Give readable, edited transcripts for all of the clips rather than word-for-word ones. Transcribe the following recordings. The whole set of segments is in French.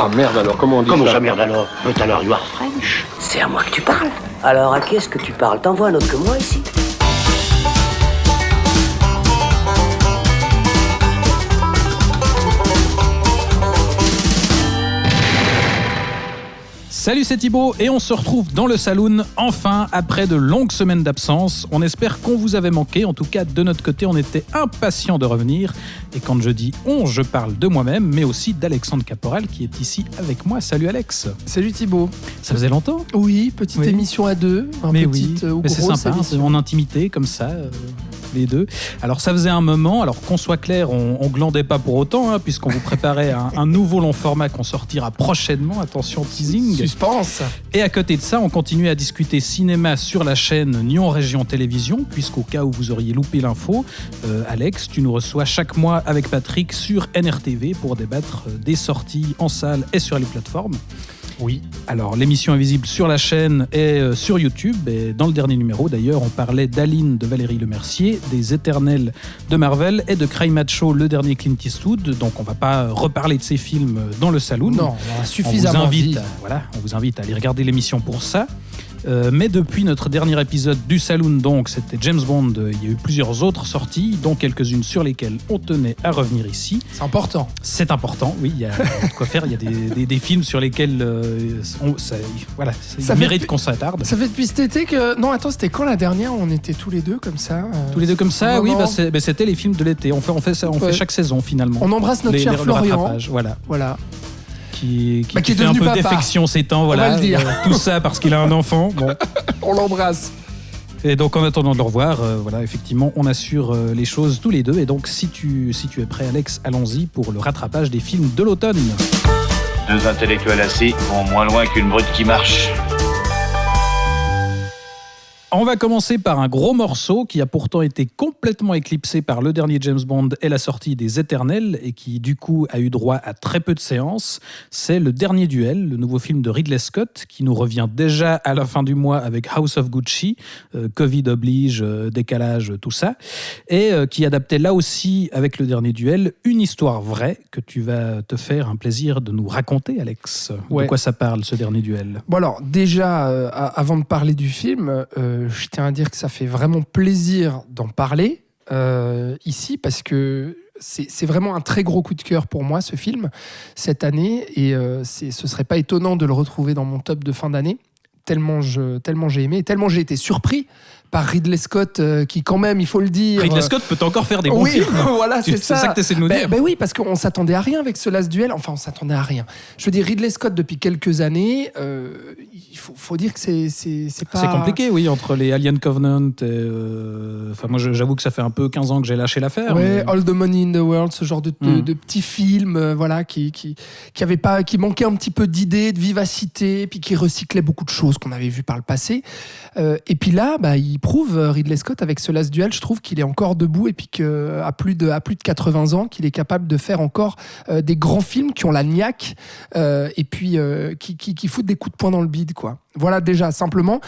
Ah merde alors, comment on dit Comment ça? ça merde alors? But alors you are French. C'est à moi que tu parles. Alors à qui est-ce que tu parles? T'en vois un autre que moi ici? Salut, c'est Thibaut et on se retrouve dans le Saloon, enfin, après de longues semaines d'absence. On espère qu'on vous avait manqué, en tout cas de notre côté, on était impatients de revenir. Et quand je dis on, je parle de moi-même, mais aussi d'Alexandre Caporal qui est ici avec moi. Salut Alex. Salut Thibaut. Ça faisait longtemps? Oui, petite émission à deux, mais petite oui. ou mais grosse c'est sympa, émission. en intimité comme ça. Les deux. Alors ça faisait un moment, alors qu'on soit clair, on glandait pas pour autant, hein, puisqu'on vous préparait un nouveau long format qu'on sortira prochainement, attention teasing. Suspense. Et à côté de ça, on continue à discuter cinéma sur la chaîne Nyon Région Télévision, puisqu'au cas où vous auriez loupé l'info, Alex, tu nous reçois chaque mois avec Patrick sur NRTV pour débattre des sorties en salle et sur les plateformes. Oui. Alors, l'émission est visible sur la chaîne et sur YouTube. Et dans le dernier numéro, d'ailleurs, on parlait d'Aline de Valérie Lemercier, des Éternels de Marvel et de Cry Macho, le dernier Clint Eastwood. Donc, on ne va pas reparler de ces films dans le Saloon. Non, on a suffisamment dit. On vous invite à aller regarder l'émission pour ça. Mais depuis notre dernier épisode du Saloon, donc c'était James Bond, il y a eu plusieurs autres sorties, dont quelques-unes sur lesquelles on tenait à revenir ici. C'est important. C'est important, oui, il y a de quoi faire. Il y a des films sur lesquels ça mérite qu'on s'attarde. Ça fait depuis cet été que... Non, attends, c'était quand la dernière? On était tous les deux comme ça Tous les deux comme ça, oui, c'était les films de l'été. On fait ça, on fait chaque saison finalement. On embrasse notre cher Florian. Voilà. Qui est fait un devenu peu papa. défection ces temps, voilà. On va le dire. Tout ça parce qu'il a un enfant. Bon. On l'embrasse. Et donc en attendant de le revoir, effectivement, on assure les choses tous les deux. Et donc si tu es prêt, Alex, allons-y pour le rattrapage des films de l'automne. Deux intellectuels assis vont moins loin qu'une brute qui marche. On va commencer par un gros morceau qui a pourtant été complètement éclipsé par le dernier James Bond et la sortie des Éternels et qui du coup a eu droit à très peu de séances. C'est Le Dernier Duel, le nouveau film de Ridley Scott qui nous revient déjà à la fin du mois avec House of Gucci, Covid oblige, décalage, tout ça, et qui adaptait là aussi avec Le Dernier Duel une histoire vraie que tu vas te faire un plaisir de nous raconter, Alex. Ouais. De quoi ça parle, ce Dernier Duel? Bon alors déjà, avant de parler du film, je tiens à dire que ça fait vraiment plaisir d'en parler ici parce que c'est vraiment un très gros coup de cœur pour moi ce film cette année et ce serait pas étonnant de le retrouver dans mon top de fin d'année tellement j'ai aimé et tellement j'ai été surpris par Ridley Scott qui quand même, il faut le dire... Ridley Scott peut encore faire des bons films. Voilà, c'est ça. C'est ça que tu essaies de nous dire. Ben oui, parce qu'on s'attendait à rien avec ce Last Duel. Enfin, on s'attendait à rien. Je veux dire, Ridley Scott, depuis quelques années, il faut dire que c'est pas... C'est compliqué, oui, entre les Alien Covenant et... Enfin, moi, j'avoue que ça fait un peu 15 ans que j'ai lâché l'affaire. Ouais, mais... All the Money in the World, ce genre de petits films, voilà, qui manquaient un petit peu d'idées, de vivacité, puis qui recyclaient beaucoup de choses qu'on avait vues par le passé. Et puis là, il prouve, Ridley Scott, avec ce Last Duel, je trouve qu'il est encore debout et puis qu'à plus de 80 ans, qu'il est capable de faire encore des grands films qui ont la niaque et puis qui foutent des coups de poing dans le bide, quoi. Voilà, déjà, simplement,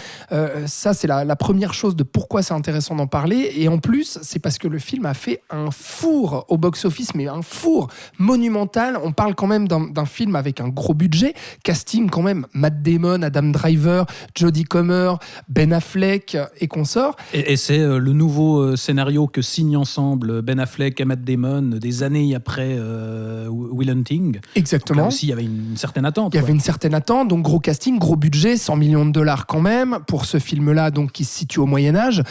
ça, c'est la première chose de pourquoi c'est intéressant d'en parler. Et en plus, c'est parce que le film a fait un four au box-office, mais un four monumental. On parle quand même d'un film avec un gros budget. Casting, quand même, Matt Damon, Adam Driver, Jodie Comer, Ben Affleck et consorts. Et c'est le nouveau scénario que signent ensemble Ben Affleck et Matt Damon des années après Will Hunting. Exactement. Donc là aussi, il y avait une certaine attente. Il y avait une certaine attente, donc gros casting, gros budget, 100 millions de dollars quand même pour ce film-là, donc qui se situe au Moyen-Âge.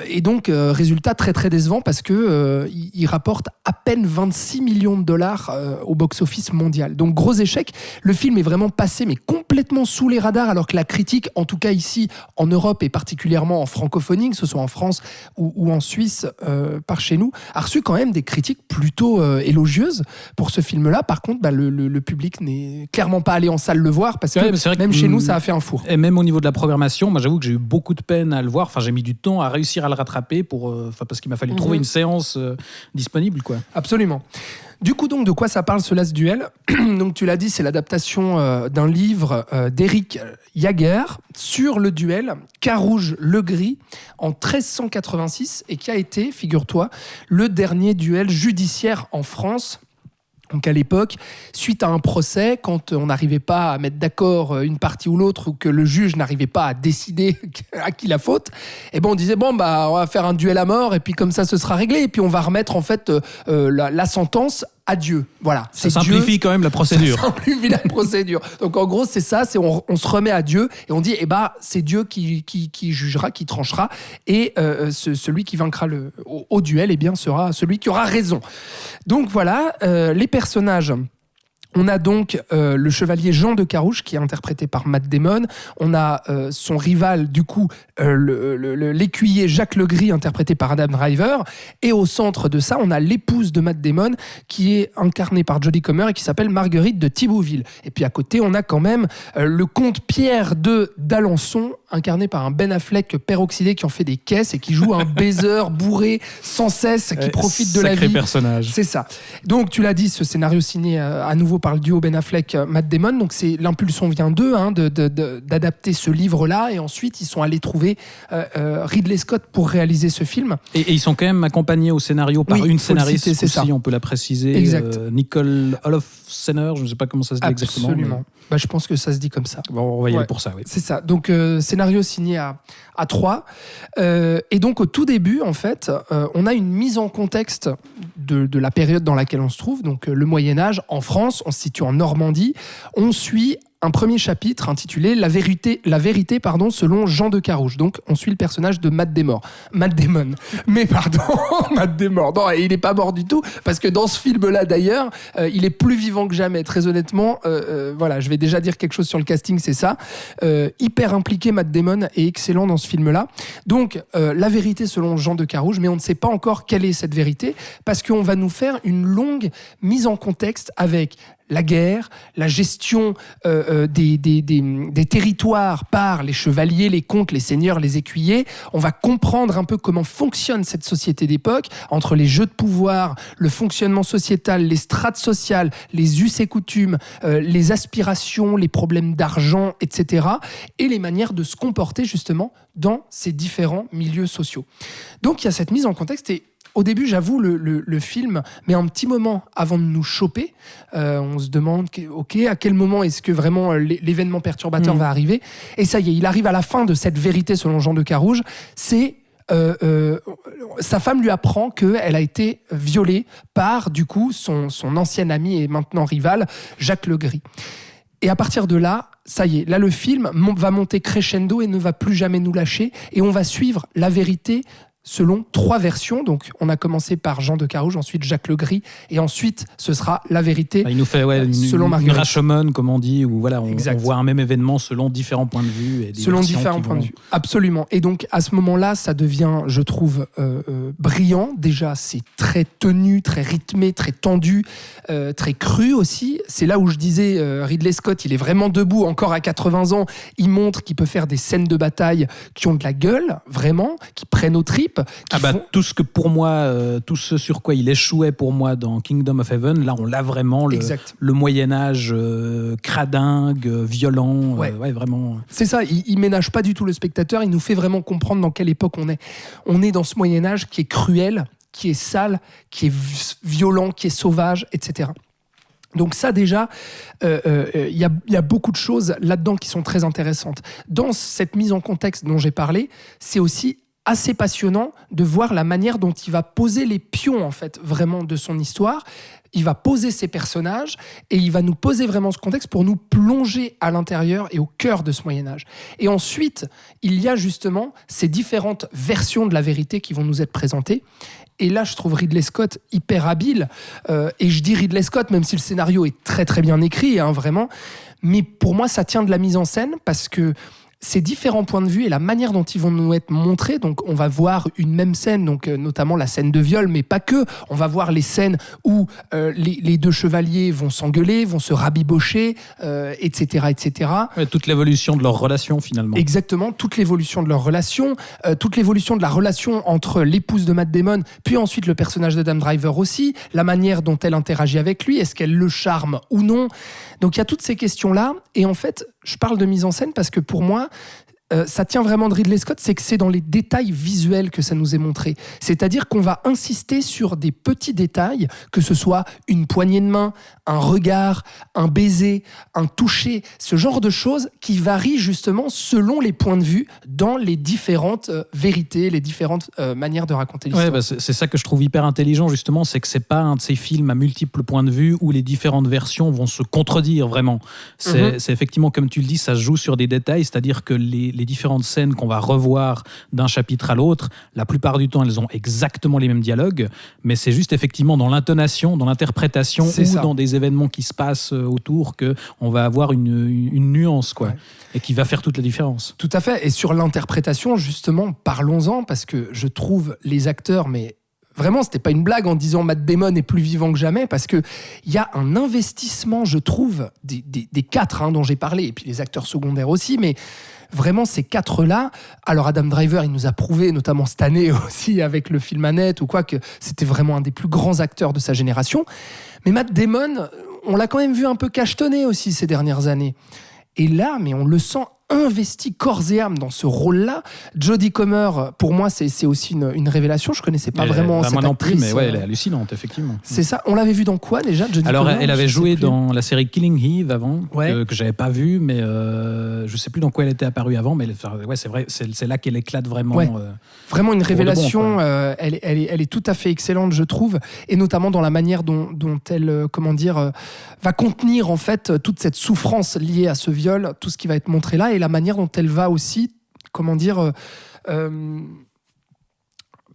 Et donc, résultat très très décevant parce que il rapporte à peine 26 millions de dollars au box-office mondial. Donc gros échec. Le film est vraiment passé mais complètement sous les radars alors que la critique, en tout cas ici en Europe et particulièrement en francophonie, que ce soit en France ou en Suisse par chez nous, a reçu quand même des critiques plutôt élogieuses pour ce film-là. Par contre, le public n'est clairement pas allé en salle le voir parce que même chez nous, ça a fait un four. Et même au niveau de la programmation, moi j'avoue que j'ai eu beaucoup de peine à le voir. Enfin, j'ai mis du temps à réussir à le rattraper parce qu'il m'a fallu trouver une séance disponible, quoi. Absolument. Du coup, donc, de quoi ça parle ce Last Duel? Donc, tu l'as dit, c'est l'adaptation d'un livre d'Éric Jaeger sur le duel Carouge-Le Gris en 1386 et qui a été, figure-toi, le dernier duel judiciaire en France Donc à l'époque, suite à un procès, quand on n'arrivait pas à mettre d'accord une partie ou l'autre, ou que le juge n'arrivait pas à décider à qui la faute, et on disait on va faire un duel à mort et puis comme ça ce sera réglé et puis on va remettre en fait la sentence à Dieu. Voilà. Ça simplifie quand même la procédure. Ça simplifie la procédure. Donc en gros c'est ça, on se remet à Dieu et on dit c'est Dieu qui jugera, qui tranchera et celui qui vaincra au duel sera celui qui aura raison. Donc voilà, les personnages. On a donc le chevalier Jean de Carouge qui est interprété par Matt Damon. On a son rival du coup l'écuyer Jacques Legris interprété par Adam Driver. Et au centre de ça, on a l'épouse de Matt Damon qui est incarnée par Jodie Comer et qui s'appelle Marguerite de Thibauville. Et puis à côté, on a quand même le comte Pierre de d'Alençon incarné par un Ben Affleck peroxydé qui en fait des caisses et qui joue un baiser bourré sans cesse qui profite de la vie. Sacré personnage. C'est ça. Donc tu l'as dit, ce scénario signé à nouveau par le duo Ben Affleck-Matt Damon. Donc l'impulsion vient d'eux d'adapter ce livre-là et ensuite ils sont allés trouver Ridley Scott pour réaliser ce film. Et ils sont quand même accompagnés au scénario par une scénariste aussi, on peut la préciser. Exact. Nicole Holofcener, je ne sais pas comment ça se dit exactement. Absolument. Je pense que ça se dit comme ça. Bon, on va y aller pour ça, oui. C'est ça. Donc, scénario signé à 3. Et donc, au tout début, en fait, on a une mise en contexte de la période dans laquelle on se trouve. Donc, le Moyen-Âge, en France, on se situe en Normandie. On suit un premier chapitre intitulé La vérité selon Jean de Carouge. Donc, on suit le personnage de Matt Damon. Matt Damon. Non, il n'est pas mort du tout, parce que dans ce film-là, d'ailleurs, il est plus vivant que jamais. Très honnêtement, voilà, je vais déjà dire quelque chose sur le casting, c'est ça. Hyper impliqué, Matt Damon est excellent dans ce film-là. Donc, la vérité selon Jean de Carouge, mais on ne sait pas encore quelle est cette vérité, parce qu'on va nous faire une longue mise en contexte avec la guerre, la gestion des territoires par les chevaliers, les comtes, les seigneurs, les écuyers. On va comprendre un peu comment fonctionne cette société d'époque, entre les jeux de pouvoir, le fonctionnement sociétal, les strates sociales, les us et coutumes, les aspirations, les problèmes d'argent, etc. et les manières de se comporter justement dans ces différents milieux sociaux. Donc il y a cette mise en contexte et au début, j'avoue, le film met un petit moment avant de nous choper. On se demande, à quel moment est-ce que vraiment l'événement perturbateur va arriver ? Et ça y est, il arrive à la fin de cette vérité selon Jean de Carouge. C'est sa femme lui apprend qu'elle a été violée par, du coup, son ancien ami et maintenant rival, Jacques Legris. Et à partir de là, ça y est, là le film va monter crescendo et ne va plus jamais nous lâcher. Et on va suivre la vérité selon 3 versions. Donc, on a commencé par Jean de Carouge, ensuite Jacques Legris, et ensuite, ce sera la vérité il nous fait selon Marguerite. Une Rashomon, comme on dit, où voilà, on voit un même événement selon différents points de vue. Et selon différents points de vue, absolument. Et donc, à ce moment-là, ça devient, je trouve, brillant. Déjà, c'est très tenu, très rythmé, très tendu, très cru aussi. C'est là où je disais, Ridley Scott, il est vraiment debout, encore à 80 ans. Il montre qu'il peut faire des scènes de bataille qui ont de la gueule, vraiment, qui prennent aux tripes. Tout ce que pour moi, tout ce sur quoi il échouait pour moi dans Kingdom of Heaven, là on l'a vraiment, le Moyen-Âge cradingue, violent, vraiment. C'est ça, il ménage pas du tout le spectateur, il nous fait vraiment comprendre dans quelle époque on est. On est dans ce Moyen-Âge qui est cruel, qui est sale, qui est violent, qui est sauvage, etc. Donc ça déjà, il y a beaucoup de choses là-dedans qui sont très intéressantes. Dans cette mise en contexte dont j'ai parlé, c'est aussi assez passionnant de voir la manière dont il va poser les pions en fait vraiment de son histoire. Il va poser ses personnages et il va nous poser vraiment ce contexte pour nous plonger à l'intérieur et au cœur de ce Moyen-Âge. Et ensuite, il y a justement ces différentes versions de la vérité qui vont nous être présentées. Et là, je trouve Ridley Scott hyper habile. Et je dis Ridley Scott, même si le scénario est très très bien écrit, vraiment. Mais pour moi, ça tient de la mise en scène parce que ces différents points de vue et la manière dont ils vont nous être montrés. Donc, on va voir une même scène, donc notamment la scène de viol, mais pas que. On va voir les scènes où les 2 chevaliers vont s'engueuler, vont se rabibocher, etc., etc. Ouais, toute l'évolution de leur relation, finalement. Exactement, toute l'évolution de leur relation, toute l'évolution de la relation entre l'épouse de Matt Damon, puis ensuite le personnage d'Adam Driver aussi, la manière dont elle interagit avec lui, est-ce qu'elle le charme ou non ? Donc, il y a toutes ces questions-là. Et en fait, je parle de mise en scène parce que pour moi, ça tient vraiment de Ridley Scott, c'est que c'est dans les détails visuels que ça nous est montré. C'est-à-dire qu'on va insister sur des petits détails, que ce soit une poignée de main, un regard, un baiser, un toucher, ce genre de choses qui varient justement selon les points de vue dans les différentes vérités, les différentes manières de raconter l'histoire. Ouais, c'est ça que je trouve hyper intelligent justement, c'est que c'est pas un de ces films à multiples points de vue où les différentes versions vont se contredire vraiment. C'est effectivement, comme tu le dis, ça se joue sur des détails, c'est-à-dire que les différentes scènes qu'on va revoir d'un chapitre à l'autre, la plupart du temps, elles ont exactement les mêmes dialogues, mais c'est juste effectivement dans l'intonation, dans l'interprétation dans des événements qui se passent autour qu'on va avoir une nuance, quoi, et qui va faire toute la différence. Tout à fait. Et sur l'interprétation, justement, parlons-en, parce que je trouve les acteurs, mais vraiment, c'était pas une blague en disant Matt Damon est plus vivant que jamais, parce qu'il y a un investissement, je trouve, des quatre dont j'ai parlé, et puis les acteurs secondaires aussi, mais vraiment ces quatre-là. Alors Adam Driver, il nous a prouvé, notamment cette année aussi avec le film Annette ou quoi, que c'était vraiment un des plus grands acteurs de sa génération. Mais Matt Damon, on l'a quand même vu un peu cachetonné aussi ces dernières années. Et là, mais on le sent investi corps et âme dans ce rôle-là. Jodie Comer, pour moi, c'est aussi une révélation. Je connaissais pas vraiment cette moi non actrice. plus, mais ouais, elle est hallucinante, effectivement. C'est ça. On l'avait vu dans quoi déjà, Jodie Alors, Comer, elle avait joué dans la série Killing Eve avant, que j'avais pas vue, mais je sais plus dans quoi elle était apparue avant, mais c'est vrai, c'est là qu'elle éclate vraiment. Ouais. Vraiment une révélation. Elle est tout à fait excellente, je trouve, et notamment dans la manière dont elle, va contenir en fait toute cette souffrance liée à ce viol, tout ce qui va être montré là, et la manière dont elle va aussi,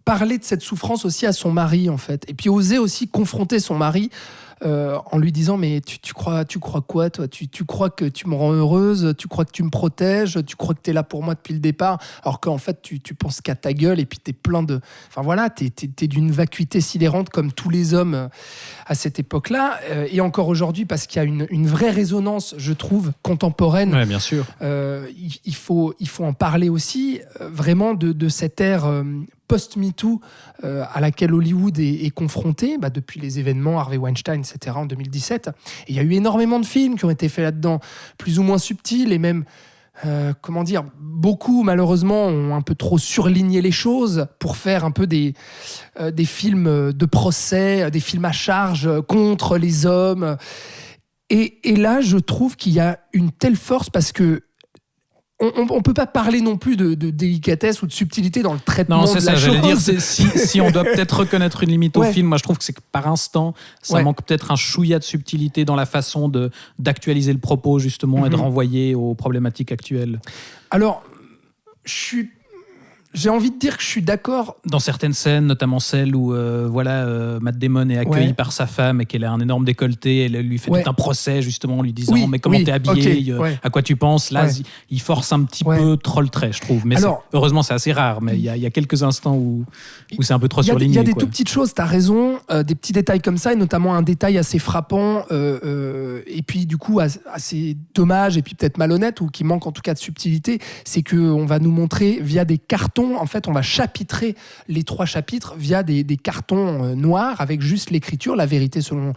parler de cette souffrance aussi à son mari, en fait. Et puis oser aussi confronter son mari en lui disant mais tu crois quoi toi, tu crois que tu me rends heureuse, tu crois que tu me protèges, tu crois que t'es là pour moi depuis le départ, alors qu'en fait tu penses qu'à ta gueule, et puis t'es plein de... Enfin voilà, t'es d'une vacuité sidérante comme tous les hommes à cette époque-là, et encore aujourd'hui, parce qu'il y a une vraie résonance, je trouve, contemporaine. Ouais, bien sûr. Il faut en parler aussi, vraiment de cette ère post-MeToo à laquelle Hollywood est confronté depuis les événements Harvey Weinstein, etc. en 2017. Et il y a eu énormément de films qui ont été faits là-dedans, plus ou moins subtils, et même, beaucoup malheureusement ont un peu trop surligné les choses pour faire un peu des films de procès, des films à charge contre les hommes. Et là, je trouve qu'il y a une telle force, parce que on peut pas parler non plus de délicatesse ou de subtilité dans le traitement de la chose. Non, c'est ça, j'allais dire, si on doit peut-être reconnaître une limite au film, moi je trouve que c'est que par instant, ça manque peut-être un chouïa de subtilité dans la façon d'actualiser le propos, justement, et de renvoyer aux problématiques actuelles. Alors, j'ai envie de dire que je suis d'accord. Dans certaines scènes, notamment celle où Matt Damon est accueilli par sa femme et qu'elle a un énorme décolleté, elle lui fait tout un procès justement en lui disant mais comment t'es habillé, à quoi tu penses. Là, il force un petit peu trop le trait, je trouve. Mais heureusement, c'est assez rare, mais il y a quelques instants où c'est un peu trop surligné. Il y a des tout petites choses, t'as raison, des petits détails comme ça, et notamment un détail assez frappant, et puis du coup assez dommage, et puis peut-être malhonnête, ou qui manque en tout cas de subtilité, c'est qu'on va nous montrer via des cartons. En fait, on va chapitrer les 3 chapitres via des cartons noirs avec juste l'écriture, la vérité selon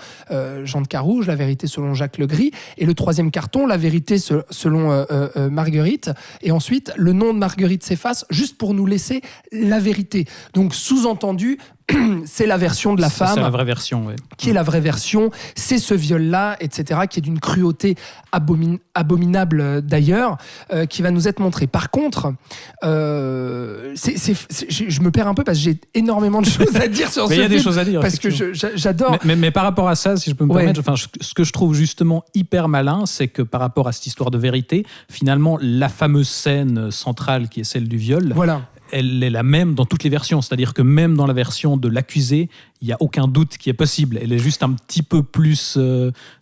Jean de Carouge, la vérité selon Jacques Legris, et le 3e carton, la vérité selon Marguerite, et ensuite le nom de Marguerite s'efface juste pour nous laisser la vérité. Donc sous-entendu, c'est la version de la femme. C'est la vraie version, oui. Qui est la vraie version, c'est ce viol-là, etc., qui est d'une cruauté abominable d'ailleurs, qui va nous être montré. Par contre, je me perds un peu parce que j'ai énormément de choses à dire sur ce film. Il y a des choses à dire. Parce que j'adore. Mais par rapport à ça, si je peux me permettre, ce que je trouve justement hyper malin, c'est que par rapport à cette histoire de vérité, finalement, la fameuse scène centrale qui est celle du viol, elle est la même dans toutes les versions. C'est-à-dire que même dans la version de l'accusé, il n'y a aucun doute qui est possible. Elle est juste un petit peu plus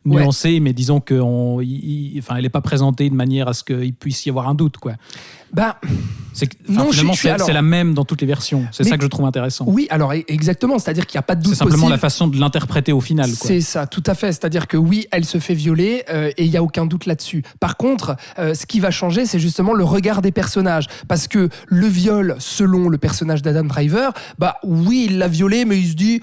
nuancée, mais disons qu'elle n'est pas présentée de manière à ce qu'il puisse y avoir un doute, quoi. C'est la même dans toutes les versions. C'est ça que je trouve intéressant. Oui, alors exactement. C'est-à-dire qu'il n'y a pas de doute possible. C'est simplement la façon de l'interpréter au final, quoi. C'est ça, tout à fait. C'est-à-dire que oui, elle se fait violer et il n'y a aucun doute là-dessus. Par contre, ce qui va changer, c'est justement le regard des personnages. Parce que le viol, selon le personnage d'Adam Driver, oui, il l'a violée, mais il se dit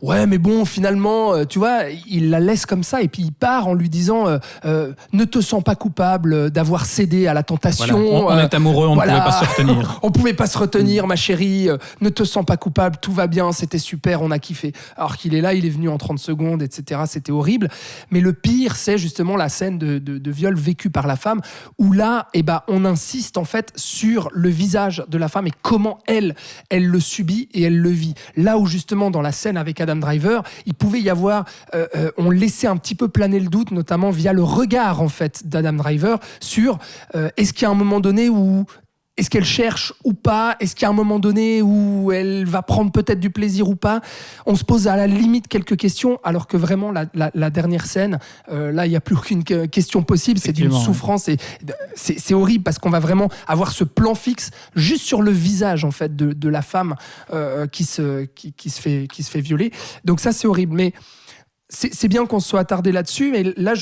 ouais, mais bon, finalement, tu vois, il la laisse comme ça et puis il part en lui disant ne te sens pas coupable d'avoir cédé à la tentation. Voilà. On est amoureux, on ne pouvait pas se retenir. On pouvait pas se retenir, ma chérie. Ne te sens pas coupable, tout va bien, c'était super, on a kiffé. Alors qu'il est là, il est venu en 30 secondes, etc. C'était horrible. Mais le pire, c'est justement la scène de viol vécue par la femme, où là, on insiste en fait sur le visage de la femme et comment elle le subit et elle le vit. Là où justement dans la scène avec Adam Driver, il pouvait y avoir, on laissait un petit peu planer le doute, notamment via le regard en fait d'Adam Driver sur est-ce qu'il y a un moment donné où est-ce qu'elle cherche ou pas? Est-ce qu'il y a un moment donné où elle va prendre peut-être du plaisir ou pas? On se pose à la limite quelques questions, alors que vraiment la dernière scène, là il n'y a plus aucune question possible. C'est d'une souffrance et c'est horrible parce qu'on va vraiment avoir ce plan fixe juste sur le visage en fait de la femme qui se fait violer. Donc ça c'est horrible. Mais c'est bien qu'on se soit attardé là-dessus, mais là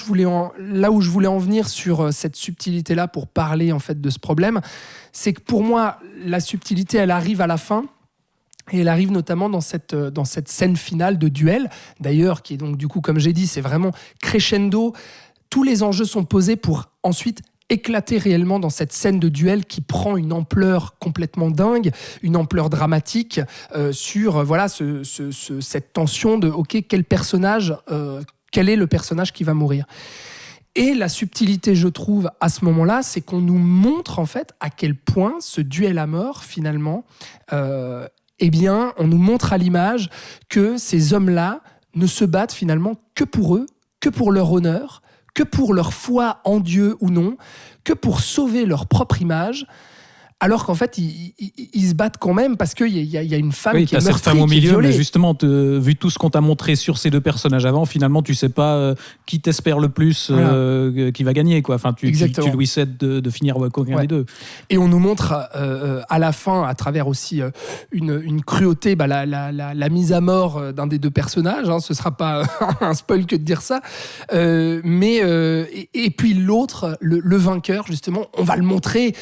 où je voulais en venir sur cette subtilité-là pour parler en fait de ce problème, c'est que pour moi, la subtilité, elle arrive à la fin, et elle arrive notamment dans cette scène finale de duel, d'ailleurs, qui est donc du coup, comme j'ai dit, c'est vraiment crescendo. Tous les enjeux sont posés pour ensuite éclater réellement dans cette scène de duel qui prend une ampleur complètement dingue, une ampleur dramatique sur cette tension de ok, quel est le personnage qui va mourir. Et la subtilité, je trouve, à ce moment-là, c'est qu'on nous montre en fait à quel point ce duel à mort, finalement, on nous montre à l'image que ces hommes-là ne se battent finalement que pour eux, que pour leur honneur, que pour leur foi en Dieu ou non, que pour sauver leur propre image, alors qu'en fait, ils se battent quand même parce qu'il y a une femme qui est meurtrie, cette femme au qui est milieu, violée. Mais justement, vu tout ce qu'on t'a montré sur ces deux personnages avant, finalement, tu sais pas qui t'espère le plus qui va gagner, quoi. Enfin, tu lui souhaites de finir avec aucun des deux. Et on nous montre à la fin, à travers aussi une cruauté, la mise à mort d'un des deux personnages. Hein, ce sera pas un spoil que de dire ça. Et puis l'autre, le vainqueur, justement, on va montrer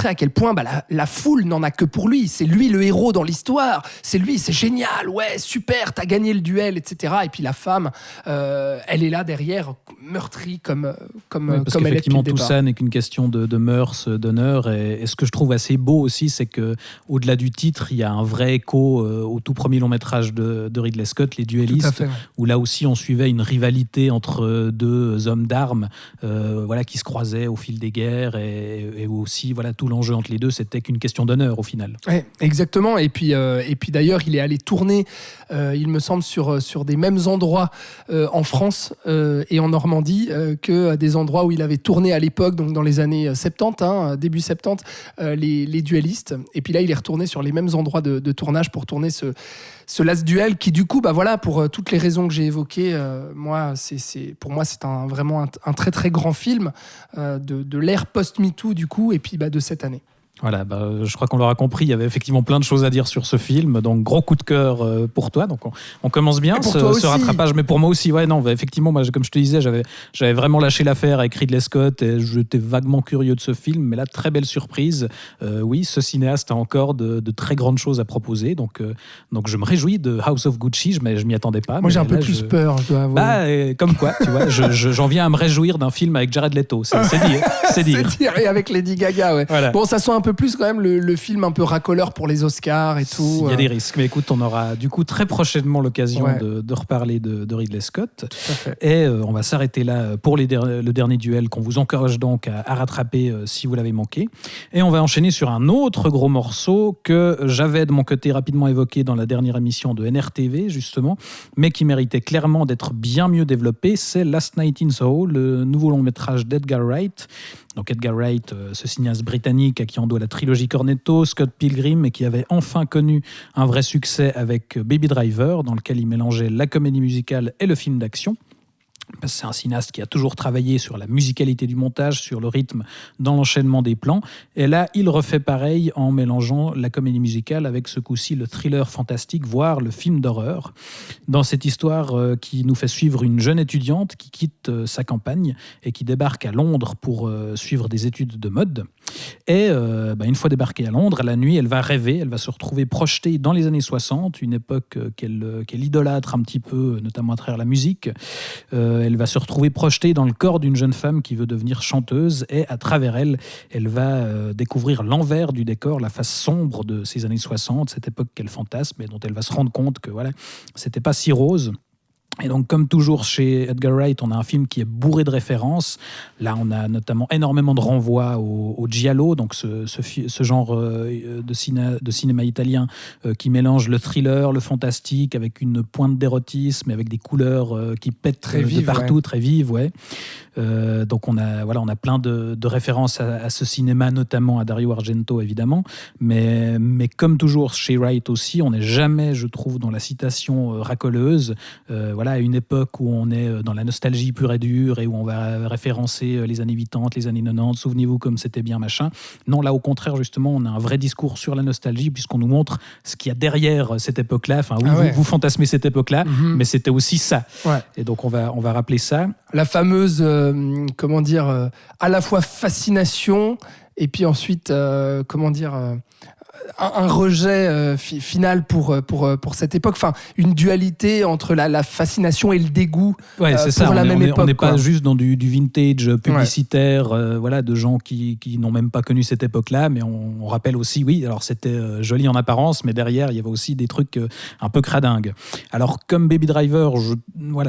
à quel point la foule n'en a que pour lui. C'est lui le héros dans l'histoire. C'est lui, c'est génial. Ouais, super, t'as gagné le duel, etc. Et puis la femme, elle est là derrière, meurtrie comme elle est depuis le effectivement, tout départ. ça n'est qu'une question de mœurs, d'honneur. Et ce que je trouve assez beau aussi, c'est qu'au-delà du titre, il y a un vrai écho au tout premier long métrage de Ridley Scott, Les Duellistes, où là aussi on suivait une rivalité entre deux hommes d'armes qui se croisaient au fil des guerres et aussi tout l'enjeu entre les deux, c'était qu'une question d'honneur au final. Ouais, exactement. Et puis d'ailleurs, il est allé tourner, il me semble, sur des mêmes endroits en France et en Normandie que des endroits où il avait tourné à l'époque, donc dans les années 70, début 70, les Duellistes. Et puis là, il est retourné sur les mêmes endroits de tournage pour tourner ce Last Duel qui, du coup, pour toutes les raisons que j'ai évoquées, pour moi, c'est vraiment un très très grand film de l'ère post-MeToo, du coup, et puis de cette année. Voilà, je crois qu'on l'aura compris, il y avait effectivement plein de choses à dire sur ce film, donc gros coup de cœur pour toi, donc on commence bien ce rattrapage, mais pour moi aussi, effectivement, moi, comme je te disais, j'avais vraiment lâché l'affaire avec Ridley Scott et j'étais vaguement curieux de ce film, mais là, très belle surprise, oui, ce cinéaste a encore de très grandes choses à proposer, donc je me réjouis de House of Gucci, je m'y attendais pas. Moi j'ai un peu plus peur, je dois avouer. Comme quoi, tu vois, j'en viens à me réjouir d'un film avec Jared Leto, c'est dire. C'est dire, et avec Lady Gaga, ouais. Voilà. Bon, ça sent un peu plus quand même le film un peu racoleur pour les Oscars et tout. Il y a des risques, mais écoute, on aura du coup très prochainement l'occasion de reparler de Ridley Scott. Tout à fait. Et on va s'arrêter là pour le dernier duel qu'on vous encourage donc à rattraper si vous l'avez manqué. Et on va enchaîner sur un autre gros morceau que j'avais de mon côté rapidement évoqué dans la dernière émission de NRTV justement, mais qui méritait clairement d'être bien mieux développé. C'est Last Night in Soho, le nouveau long métrage d'Edgar Wright. Donc Edgar Wright, ce cinéaste britannique à qui on doit la trilogie Cornetto, Scott Pilgrim, et qui avait enfin connu un vrai succès avec Baby Driver, dans lequel il mélangeait la comédie musicale et le film d'action. parce que c'est un cinéaste qui a toujours travaillé sur la musicalité du montage, sur le rythme dans l'enchaînement des plans. Et là, il refait pareil en mélangeant la comédie musicale avec ce coup-ci le thriller fantastique, voire le film d'horreur. Dans cette histoire qui nous fait suivre une jeune étudiante qui quitte sa campagne et qui débarque à Londres pour suivre des études de mode. Et une fois débarquée à Londres, la nuit, elle va rêver, elle va se retrouver projetée dans les années 60, une époque qu'elle idolâtre un petit peu, notamment à travers la musique. Elle va se retrouver projetée dans le corps d'une jeune femme qui veut devenir chanteuse, et à travers elle, elle va découvrir l'envers du décor, la face sombre de ces années 60, cette époque qu'elle fantasme et dont elle va se rendre compte que voilà, c'était pas si rose. Et donc, comme toujours chez Edgar Wright, on a un film qui est bourré de références. Là, on a notamment énormément de renvois au giallo, donc ce genre de cinéma italien qui mélange le thriller, le fantastique, avec une pointe d'érotisme, avec des couleurs qui pètent très vives, de partout, très vives. Ouais. Donc, on a plein de références à ce cinéma, notamment à Dario Argento, évidemment. Mais comme toujours chez Wright aussi, on n'est jamais, je trouve, dans la citation racoleuse. À une époque où on est dans la nostalgie pure et dure et où on va référencer les années 80, les années 90, souvenez-vous comme c'était bien, machin. Non, là, au contraire, justement, on a un vrai discours sur la nostalgie puisqu'on nous montre ce qu'il y a derrière cette époque-là. Enfin, oui, vous fantasmez cette époque-là, mais c'était aussi ça. Ouais. Et donc, on va rappeler ça. La fameuse, à la fois fascination et puis ensuite, un rejet final pour cette époque, enfin une dualité entre la fascination et le dégoût pour la même époque. On n'est pas juste dans du vintage publicitaire, de gens qui n'ont même pas connu cette époque-là, mais on rappelle aussi, oui, alors c'était joli en apparence, mais derrière il y avait aussi des trucs un peu cradingues. Alors comme Baby Driver,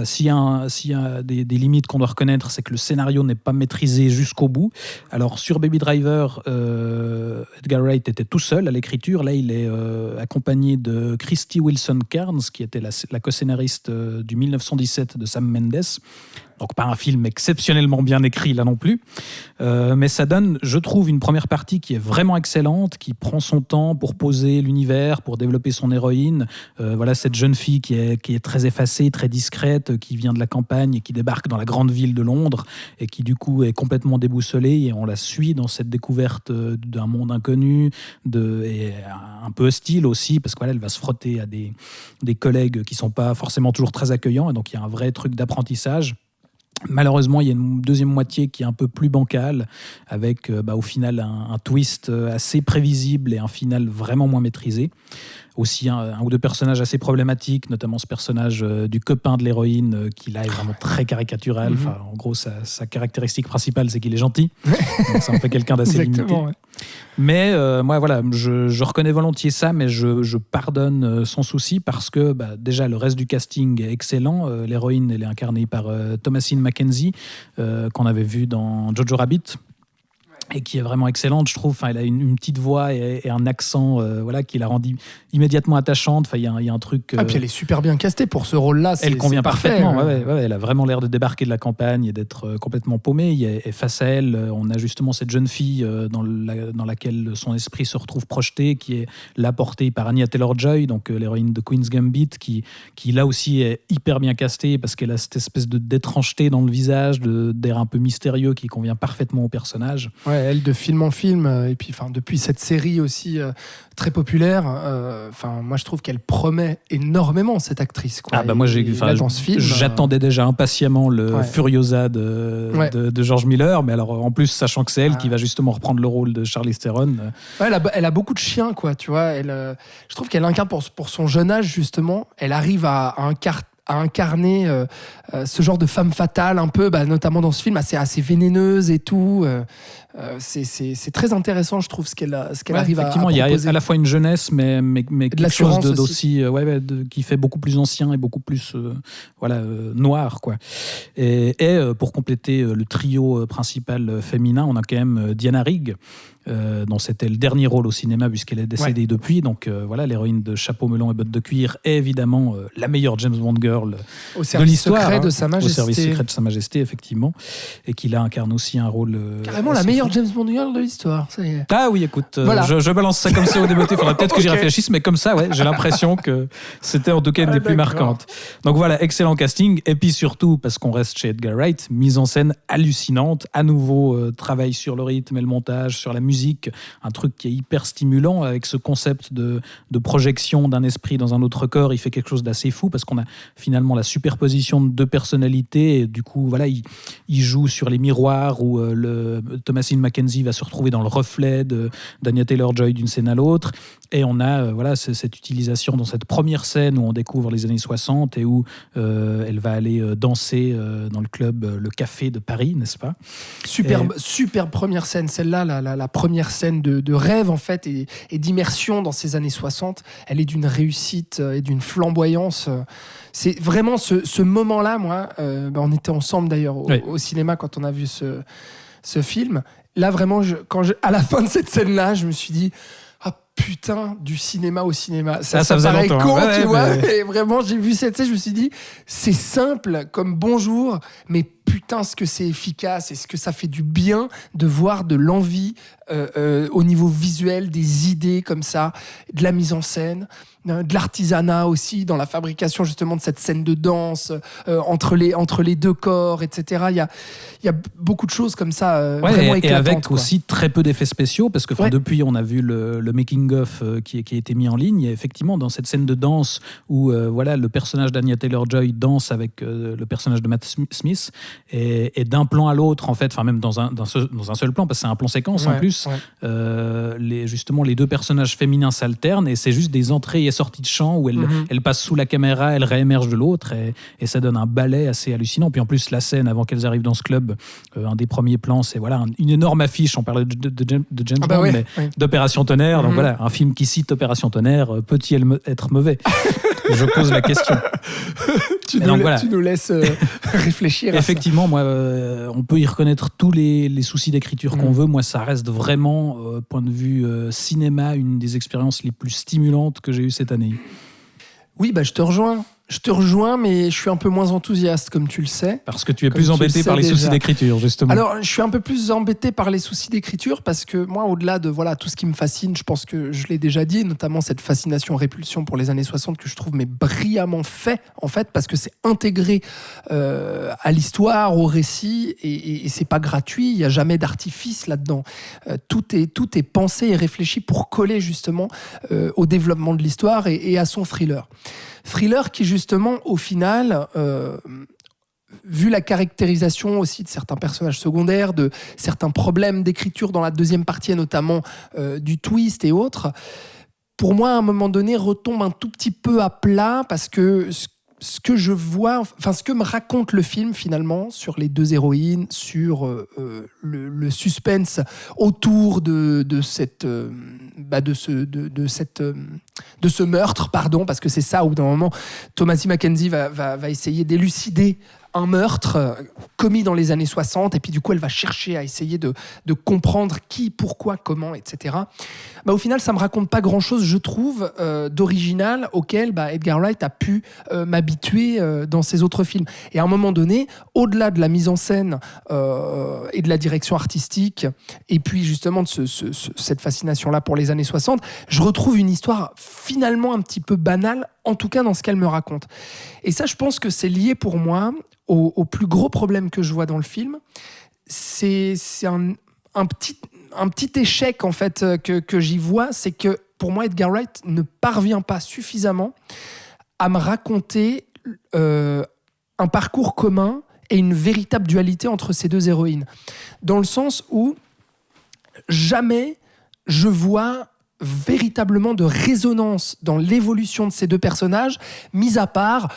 s'il y a des limites qu'on doit reconnaître, c'est que le scénario n'est pas maîtrisé jusqu'au bout. Alors sur Baby Driver, Edgar Wright était tout seul à l'écriture. Là, il est accompagné de Christy Wilson Cairns, qui était la co-scénariste du 1917 de Sam Mendes. Donc pas un film exceptionnellement bien écrit là non plus, mais ça donne, je trouve, une première partie qui est vraiment excellente, qui prend son temps pour poser l'univers, pour développer son héroïne. Cette jeune fille qui est très effacée, très discrète, qui vient de la campagne et qui débarque dans la grande ville de Londres et qui du coup est complètement déboussolée, et on la suit dans cette découverte d'un monde inconnu et un peu hostile aussi, parce qu'elle va se frotter à des collègues qui sont pas forcément toujours très accueillants, et donc il y a un vrai truc d'apprentissage. Malheureusement, il y a une deuxième moitié qui est un peu plus bancale, avec au final un twist assez prévisible et un final vraiment moins maîtrisé. Aussi un ou deux personnages assez problématiques, notamment ce personnage du copain de l'héroïne qui là est vraiment très caricatural. Enfin, en gros, sa caractéristique principale, c'est qu'il est gentil. Donc ça en fait quelqu'un d'assez limité. Ouais. Mais je reconnais volontiers ça, mais je pardonne sans souci, parce que déjà le reste du casting est excellent. L'héroïne, elle est incarnée par Thomasine McKenzie, qu'on avait vu dans Jojo Rabbit, et qui est vraiment excellente, je trouve. Enfin, elle a une petite voix et un accent qui la rend immédiatement attachante. Enfin, il y a un truc... puis elle est super bien castée pour ce rôle-là. Elle convient parfaitement. Ouais. Elle a vraiment l'air de débarquer de la campagne et d'être complètement paumée. Et face à elle, on a justement cette jeune fille dans laquelle son esprit se retrouve projeté, qui est là portée par Anya Taylor-Joy, donc l'héroïne de Queen's Gambit, qui là aussi est hyper bien castée, parce qu'elle a cette espèce d'étrangeté dans le visage, d'air un peu mystérieux qui convient parfaitement au personnage. Ouais, elle, de film en film, et puis depuis cette série aussi très populaire, moi je trouve qu'elle promet énormément, cette actrice. Quoi. Moi dans ce film, j'attendais déjà impatiemment le Furiosa de George Miller, mais alors en plus, sachant que c'est elle qui va justement reprendre le rôle de Charlize Theron. Elle a beaucoup de chiens, quoi, tu vois. Je trouve qu'elle incarne pour son jeune âge, justement, elle arrive à incarner ce genre de femme fatale, un peu, notamment dans ce film, assez vénéneuse et tout. C'est très intéressant, je trouve, ce qu'elle arrive à proposer. Il y a à la fois une jeunesse, mais quelque chose d'aussi qui fait beaucoup plus ancien et beaucoup plus noir, quoi. Et pour compléter le trio principal féminin, on a quand même Diana Rigg, dont c'était le dernier rôle au cinéma puisqu'elle est décédée depuis. Donc voilà, l'héroïne de Chapeau melon et bottes de cuir est évidemment la meilleure James Bond girl de l'histoire. Secret de Sa Majesté. Au service secret de Sa Majesté, effectivement. Et qu'il incarne aussi un rôle... Carrément la meilleure James Bond girl de l'histoire. Ça y est. Ah oui, écoute, Voilà. je balance ça comme ça au débeauté. Il faudrait peut-être que j'y réfléchisse, mais comme ça, ouais, j'ai l'impression que c'était en tout cas une des plus marquantes. Donc voilà, excellent casting. Et puis surtout, parce qu'on reste chez Edgar Wright, mise en scène hallucinante. À nouveau, travail sur le rythme et le montage, sur la musique. Un truc qui est hyper stimulant avec ce concept de projection d'un esprit dans un autre corps. Il fait quelque chose d'assez fou parce qu'on a finalement la superposition de deux personnalités. Et du coup, voilà, il joue sur les miroirs où Thomasine McKenzie va se retrouver dans le reflet d'Anya Taylor-Joy d'une scène à l'autre. Et on a voilà, cette utilisation dans cette première scène où on découvre les années 60 et où elle va aller danser dans le club Le Café de Paris, n'est-ce pas ? Superbe première scène, celle-là, la première scène de rêve en fait et d'immersion dans ces années 60. Elle est d'une réussite et d'une flamboyance. C'est vraiment ce moment-là, moi, on était ensemble d'ailleurs au cinéma quand on a vu ce film. Là, vraiment, à la fin de cette scène-là, je me suis dit... Ah putain, du cinéma au cinéma. Ça paraît con, tu vois. Et vraiment, j'ai vu cette scène, je me suis dit, c'est simple comme bonjour, mais putain, ce que c'est efficace et ce que ça fait du bien de voir de l'envie au niveau visuel, des idées comme ça, de la mise en scène, de l'artisanat aussi dans la fabrication justement de cette scène de danse entre les deux corps, etc. Il y a beaucoup de choses comme ça vraiment éclatantes. Et avec aussi très peu d'effets spéciaux parce que depuis on a vu le making-of qui a été mis en ligne. Et effectivement, dans cette scène de danse où voilà, le personnage d'Anya Taylor-Joy danse avec le personnage de Matt Smith et d'un plan à l'autre, en fait, enfin même dans un seul plan, parce que c'est un plan séquence en plus, justement les deux personnages féminins s'alternent et c'est juste des entrées et sorties de champ où elle passe sous la caméra, elle réémerge de l'autre et ça donne un ballet assez hallucinant. Puis en plus, la scène avant qu'elles arrivent dans ce club, un des premiers plans, c'est voilà, une énorme affiche. On parlait de James Bond, mais d'Opération Tonnerre. Donc voilà, un film qui cite Opération Tonnerre, peut-il être mauvais ? Je pose la question. Tu nous laisses réfléchir. Effectivement, moi, on peut y reconnaître tous les soucis d'écriture qu'on veut. Moi, ça reste vraiment, point de vue cinéma, une des expériences les plus stimulantes que j'ai eues cette année. Oui, je te rejoins, mais je suis un peu moins enthousiaste, comme tu le sais. Parce que tu es plus embêté par les soucis d'écriture, justement. Alors, je suis un peu plus embêté par les soucis d'écriture parce que moi, au-delà de tout ce qui me fascine, je pense que je l'ai déjà dit, notamment cette fascination-répulsion pour les années 60 que je trouve brillamment fait, en fait, parce que c'est intégré à l'histoire, au récit, et c'est pas gratuit, il n'y a jamais d'artifice là-dedans. Tout est pensé et réfléchi pour coller justement au développement de l'histoire et à son thriller. Thriller qui justement, au final, vu la caractérisation aussi de certains personnages secondaires, de certains problèmes d'écriture dans la deuxième partie, et notamment du twist et autres, pour moi, à un moment donné, retombe un tout petit peu à plat parce que ce que je vois, enfin ce que me raconte le film finalement sur les deux héroïnes, sur le suspense autour de ce meurtre, pardon, parce que c'est ça où d'un moment Thomasine McKenzie va essayer d'élucider un meurtre commis dans les années 60 et puis du coup elle va chercher à essayer de comprendre qui, pourquoi, comment, etc. Au final ça me raconte pas grand chose, je trouve, d'original auquel Edgar Wright a pu m'habituer dans ses autres films. Et à un moment donné, au-delà de la mise en scène et de la direction artistique et puis justement de cette fascination-là pour les années 60, je retrouve une histoire finalement un petit peu banale, en tout cas dans ce qu'elle me raconte. Et ça, je pense que c'est lié pour moi au plus gros problème que je vois dans le film. C'est un petit échec en fait que j'y vois, c'est que pour moi Edgar Wright ne parvient pas suffisamment à me raconter un parcours commun et une véritable dualité entre ces deux héroïnes. Dans le sens où jamais je vois véritablement de résonance dans l'évolution de ces deux personnages, mis à part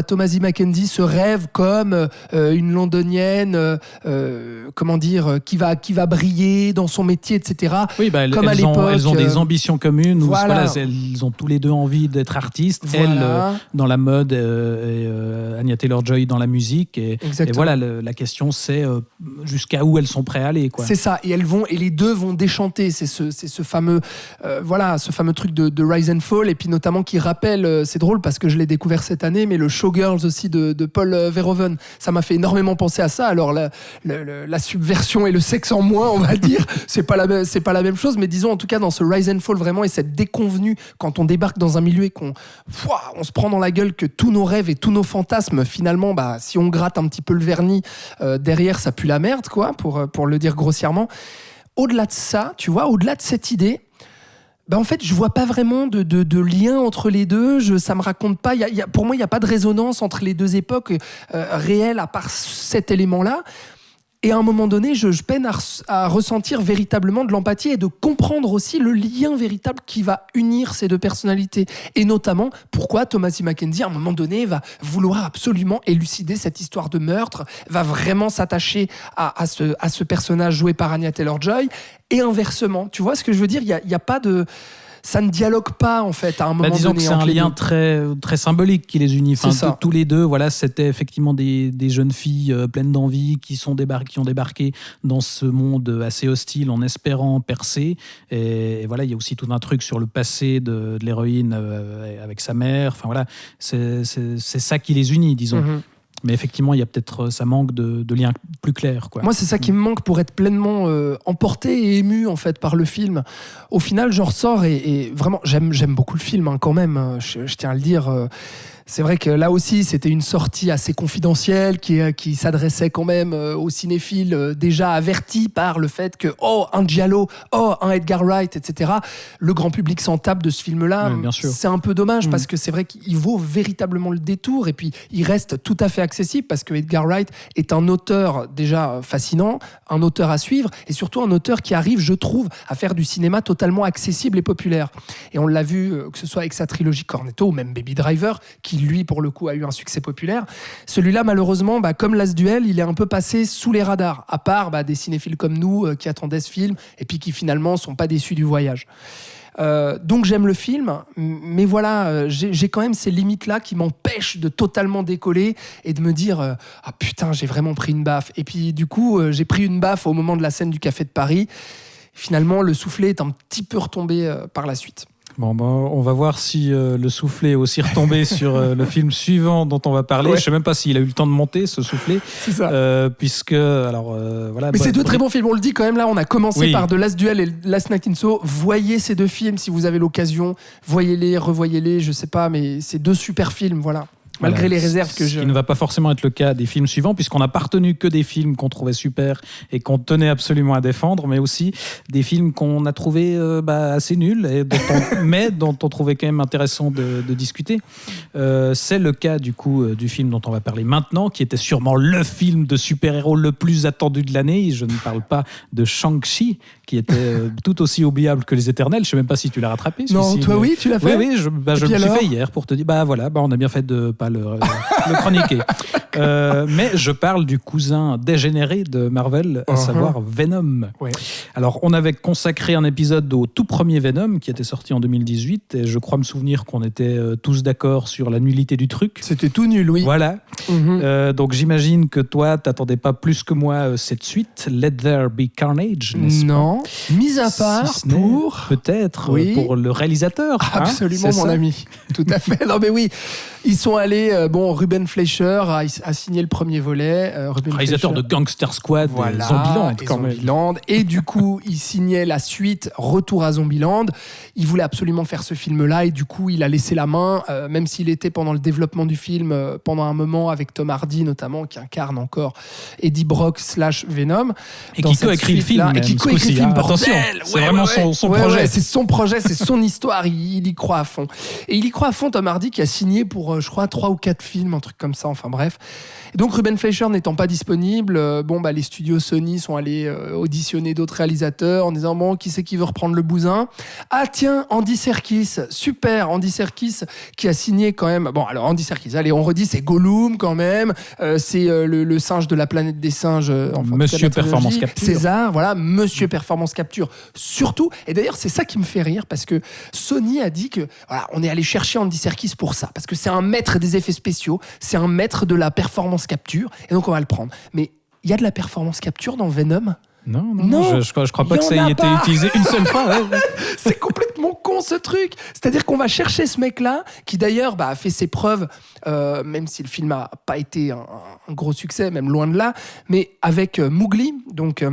Thomasie Mackenzie se rêve comme une londonienne qui va briller dans son métier, etc. Oui, comme elles ont des ambitions communes où elles ont tous les deux envie d'être artistes, elle dans la mode et Anya Taylor-Joy dans la musique et voilà, la question c'est jusqu'à où elles sont prêtes à aller, quoi. C'est ça, et les deux vont déchanter, c'est ce fameux truc de Rise and Fall, et puis notamment qui rappelle, c'est drôle parce que je l'ai découvert cette année, mais le Showgirls aussi de Paul Verhoeven, ça m'a fait énormément penser à ça. Alors la subversion et le sexe en moins, on va dire, c'est pas la même chose, mais disons en tout cas dans ce Rise and Fall vraiment, et cette déconvenue quand on débarque dans un milieu et qu'on se prend dans la gueule que tous nos rêves et tous nos fantasmes, finalement, si on gratte un petit peu le vernis, derrière ça pue la merde, quoi, pour le dire grossièrement. Au-delà de ça, tu vois, au-delà de cette idée, en fait, je vois pas vraiment de lien entre les deux. Ça me raconte pas. Pour moi, il y a pas de résonance entre les deux époques réelles à part cet élément-là. Et à un moment donné, je peine à ressentir véritablement de l'empathie et de comprendre aussi le lien véritable qui va unir ces deux personnalités. Et notamment, pourquoi Thomasie Mackenzie, à un moment donné, va vouloir absolument élucider cette histoire de meurtre, va vraiment s'attacher à ce personnage joué par Anya Taylor-Joy, et inversement. Tu vois ce que je veux dire ? Il y a pas de... Ça ne dialogue pas, en fait, à un moment donné. Disons que c'est un lien très, très symbolique qui les unit. Enfin, tous les deux, voilà, c'était effectivement des jeunes filles pleines d'envie qui ont débarqué dans ce monde assez hostile en espérant percer. Et voilà, il y a aussi tout un truc sur le passé de l'héroïne avec sa mère. Enfin voilà, c'est ça qui les unit, disons. Mm-hmm. Mais effectivement, il y a peut-être, ça manque de liens plus clairs, quoi. Moi, c'est ça qui me manque pour être pleinement emporté et ému, en fait, par le film. Au final, j'en ressors et vraiment, j'aime beaucoup le film, quand même. Je tiens à le dire. C'est vrai que là aussi, c'était une sortie assez confidentielle qui s'adressait quand même aux cinéphiles déjà avertis par le fait que un Giallo, un Edgar Wright, etc. Le grand public s'en tape de ce film-là. Oui, bien sûr. C'est un peu dommage parce que c'est vrai qu'il vaut véritablement le détour et puis il reste tout à fait accessible parce que Edgar Wright est un auteur déjà fascinant, un auteur à suivre et surtout un auteur qui arrive, je trouve, à faire du cinéma totalement accessible et populaire. Et on l'a vu, que ce soit avec sa trilogie Cornetto ou même Baby Driver, qui lui, pour le coup, a eu un succès populaire. Celui-là, malheureusement, comme Last Duel, il est un peu passé sous les radars, à part des cinéphiles comme nous qui attendaient ce film et puis qui finalement ne sont pas déçus du voyage. Donc j'aime le film, mais voilà, j'ai quand même ces limites-là qui m'empêchent de totalement décoller et de me dire ah putain, j'ai vraiment pris une baffe. Et puis du coup, j'ai pris une baffe au moment de la scène du Café de Paris. Finalement, le soufflet est un petit peu retombé par la suite. Bon, on va voir si le soufflet est aussi retombé sur le film suivant dont on va parler. Ouais. Je ne sais même pas s'il a eu le temps de monter, ce soufflet. C'est ça. Puisque, alors, voilà. Mais c'est deux très bons films. On le dit quand même, là, on a commencé par The Last Duel et Last Night in Soho. Voyez ces deux films si vous avez l'occasion. Voyez-les, revoyez-les, je ne sais pas, mais c'est deux super films, voilà. Malgré les réserves que Ce qui ne va pas forcément être le cas des films suivants, puisqu'on n'a pas retenu que des films qu'on trouvait super et qu'on tenait absolument à défendre, mais aussi des films qu'on a trouvés assez nuls, et mais dont on trouvait quand même intéressant de discuter. C'est le cas du coup du film dont on va parler maintenant, qui était sûrement le film de super-héros le plus attendu de l'année. Je ne parle pas de Shang-Chi, qui était tout aussi oubliable que Les Éternels. Je ne sais même pas si tu l'as rattrapé. Non, toi oui, tu l'as fait. Oui, je me suis fait hier pour te dire, on a bien fait de pas le chroniquer. Mais je parle du cousin dégénéré de Marvel, à savoir Venom. Ouais. Alors, on avait consacré un épisode au tout premier Venom, qui était sorti en 2018, et je crois me souvenir qu'on était tous d'accord sur la nullité du truc. C'était tout nul, oui. Voilà. Donc, j'imagine que toi, t'attendais pas plus que moi cette suite, Let There Be Carnage, n'est-ce pas ? Non. Mis à part pour... Peut-être pour le réalisateur. Absolument, mon ami. Tout à fait. Non, mais oui. Ils sont allés... Ruben Fleischer a signé le premier volet. Réalisateur de Gangster Squad, Zombieland. Et du coup, il signait la suite, Retour à Zombieland. Il voulait absolument faire ce film-là et du coup, il a laissé la main, même s'il était pendant le développement du film, pendant un moment avec Tom Hardy notamment, qui incarne encore Eddie Brock / Venom. Et qui co-écrit le film. Et qui co-écrit le film, attention, c'est vraiment son projet. C'est son projet, c'est son histoire, il y croit à fond. Et il y croit à fond, Tom Hardy, qui a signé pour je crois, 3 ou 4 films, un truc comme ça, enfin bref. Et donc Ruben Fleischer n'étant pas disponible, les studios Sony sont allés auditionner d'autres réalisateurs en disant bon, qui c'est qui veut reprendre le bousin? Ah tiens, Andy Serkis, super, Andy Serkis qui a signé quand même. Bon alors Andy Serkis, allez on redit, c'est Gollum quand même, c'est le singe de la planète des singes, Monsieur Performance Capture. César, voilà, Monsieur Performance Capture surtout. Et d'ailleurs c'est ça qui me fait rire parce que Sony a dit que voilà, on est allé chercher Andy Serkis pour ça, parce que c'est un maître des effets spéciaux, c'est un maître de la performance capture, et donc on va le prendre. Mais il y a de la performance capture dans Venom? Non, je crois pas que ça ait été utilisé une seule fois. Ouais. C'est complètement con ce truc. C'est-à-dire qu'on va chercher ce mec-là, qui d'ailleurs a fait ses preuves, même si le film n'a pas été un gros succès, même loin de là, mais avec Mowgli, donc...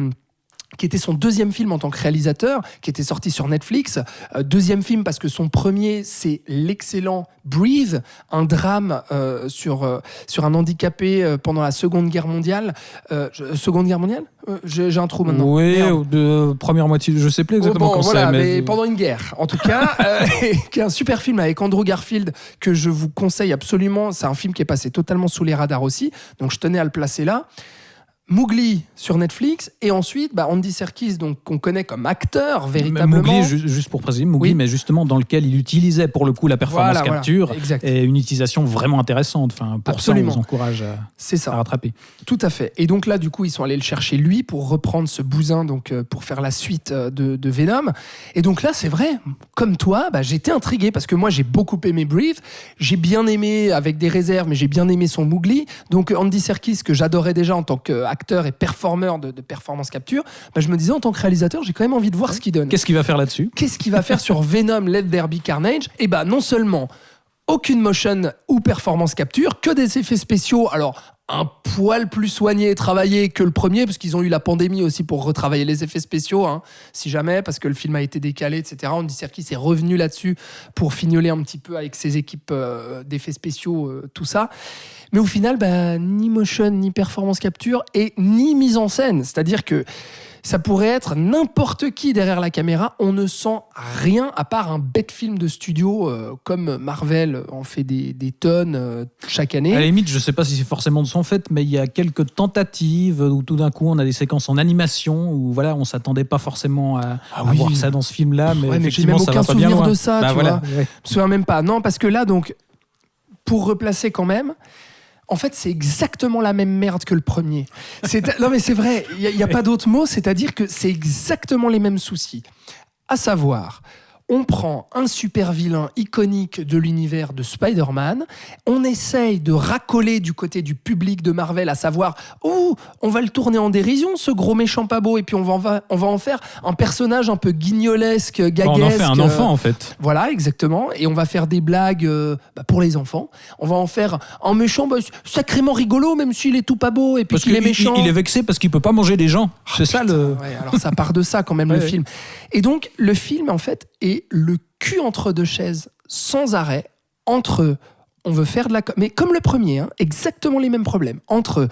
qui était son deuxième film en tant que réalisateur, qui était sorti sur Netflix. Deuxième film parce que son premier, c'est l'excellent Breathe, un drame sur un handicapé pendant la Seconde Guerre mondiale. Seconde Guerre mondiale ? J'ai un trou maintenant. Oui, de première moitié, je sais plus exactement quand voilà, c'est. Mais pendant une guerre, en tout cas, qui est un super film avec Andrew Garfield que je vous conseille absolument. C'est un film qui est passé totalement sous les radars aussi, donc je tenais à le placer là. Mowgli sur Netflix, et ensuite Andy Serkis, donc qu'on connaît comme acteur véritablement. Mowgli, juste pour préciser, Mowgli, oui. Mais justement dans lequel il utilisait pour le coup la performance capture, et une utilisation vraiment intéressante. Enfin, pour absolument. Ça, on vous encourage à rattraper. Tout à fait. Et donc là, du coup, ils sont allés le chercher lui pour reprendre ce bousin, donc pour faire la suite de Venom. Et donc là, c'est vrai, comme toi, j'étais intrigué parce que moi, j'ai beaucoup aimé Breathe, j'ai bien aimé avec des réserves, mais j'ai bien aimé son Mowgli. Donc Andy Serkis que j'adorais déjà en tant que acteur et performeur de performance capture, je me disais en tant que réalisateur, j'ai quand même envie de voir ce qu'il donne. Qu'est-ce qu'il va faire là-dessus ? Qu'est-ce qu'il va faire sur Venom, Let There Be Carnage ? Et non seulement aucune motion ou performance capture, que des effets spéciaux, alors un poil plus soigné et travaillé que le premier, parce qu'ils ont eu la pandémie aussi pour retravailler les effets spéciaux, si jamais, parce que le film a été décalé, etc. Andy Serkis est revenu là-dessus pour fignoler un petit peu avec ses équipes d'effets spéciaux, tout ça. Mais au final, ni motion, ni performance capture, et ni mise en scène. C'est-à-dire que ça pourrait être n'importe qui derrière la caméra, on ne sent rien à part un bête film de studio comme Marvel en fait des tonnes chaque année. À la limite, je ne sais pas si c'est forcément de son fait, mais il y a quelques tentatives où tout d'un coup on a des séquences en animation où voilà, on ne s'attendait pas forcément à voir ça dans ce film-là, mais effectivement ça va pas bien loin. J'ai même aucun souvenir de ça, tu vois. Ouais. Je me souviens même pas. Non, parce que là, donc, pour replacer quand même, en fait, c'est exactement la même merde que le premier. Non, mais c'est vrai, il n'y a pas d'autre mot, c'est-à-dire que c'est exactement les mêmes soucis. À savoir, on prend un super vilain iconique de l'univers de Spider-Man, on essaye de racoler du côté du public de Marvel, à savoir, on va le tourner en dérision, ce gros méchant pas beau, et puis on va en faire un personnage un peu guignolesque, gaguesque. On en fait un enfant, en fait. Voilà, exactement, et on va faire des blagues pour les enfants. On va en faire un méchant sacrément rigolo, même s'il est tout pas beau, et puis qu'il est méchant. Il est vexé parce qu'il peut pas manger des gens. C'est ça le... Ouais, alors ça part de ça quand même, le film. Et donc, le film, en fait, est le cul entre deux chaises sans arrêt entre on veut faire de la mais comme le premier, exactement les mêmes problèmes, entre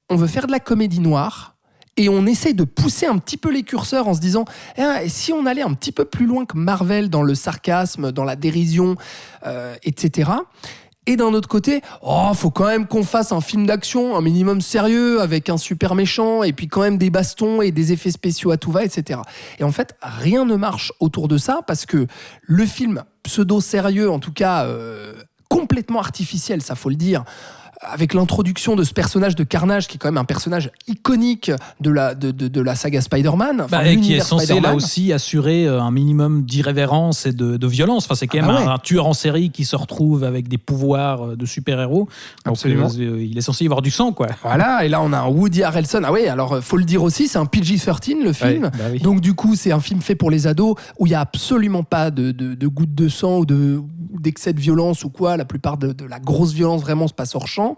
on veut faire de la comédie noire et on essaye de pousser un petit peu les curseurs en se disant et si on allait un petit peu plus loin que Marvel dans le sarcasme, dans la dérision, etc. Et d'un autre côté, faut quand même qu'on fasse un film d'action, un minimum sérieux, avec un super méchant, et puis quand même des bastons et des effets spéciaux à tout va, etc. Et en fait, rien ne marche autour de ça, parce que le film pseudo-sérieux, en tout cas complètement artificiel, ça faut le dire, avec l'introduction de ce personnage de Carnage, qui est quand même un personnage iconique de la saga Spider-Man. Et qui est censé Spider-Man. Là aussi assurer un minimum d'irrévérence et de violence. Enfin, c'est quand même un tueur en série qui se retrouve avec des pouvoirs de super-héros. Absolument. Donc, il est censé y avoir du sang, quoi. Voilà, et là on a un Woody Harrelson. Ah oui, alors faut le dire aussi, c'est un PG-13 le film. Oui. Donc du coup, c'est un film fait pour les ados où il n'y a absolument pas de gouttes de sang ou d'excès de violence ou quoi. La plupart de la grosse violence vraiment se passe hors champ.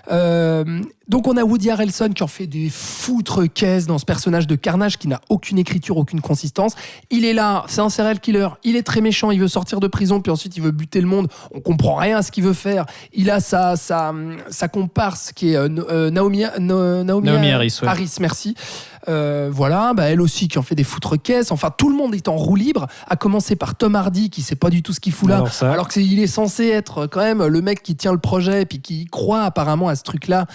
Donc on a Woody Harrelson qui en fait des foutres caisses dans ce personnage de Carnage qui n'a aucune écriture, aucune consistance. Il est là, c'est un serial killer, il est très méchant, il veut sortir de prison, puis ensuite il veut buter le monde. On comprend rien à ce qu'il veut faire. Il a sa comparse qui est Naomi Harris, ouais. Harris, merci. Voilà, elle aussi qui en fait des foutres caisses. Enfin, tout le monde est en roue libre, à commencer par Tom Hardy qui sait pas du tout ce qu'il fout là, alors qu'il est censé être quand même le mec qui tient le projet, puis qui croit apparemment à ce truc-là.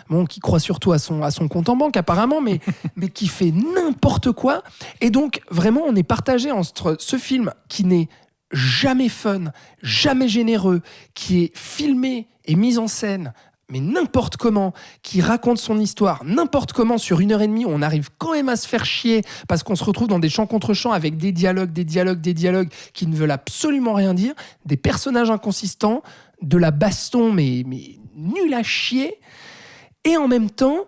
Bon, qui croit surtout à son compte en banque apparemment, mais qui fait n'importe quoi. Et donc, vraiment, on est partagé entre ce film qui n'est jamais fun, jamais généreux, qui est filmé et mis en scène mais n'importe comment, qui raconte son histoire n'importe comment sur 1h30, on arrive quand même à se faire chier parce qu'on se retrouve dans des champs contre champs avec des dialogues qui ne veulent absolument rien dire, des personnages inconsistants, de la baston mais nul à chier, et en même temps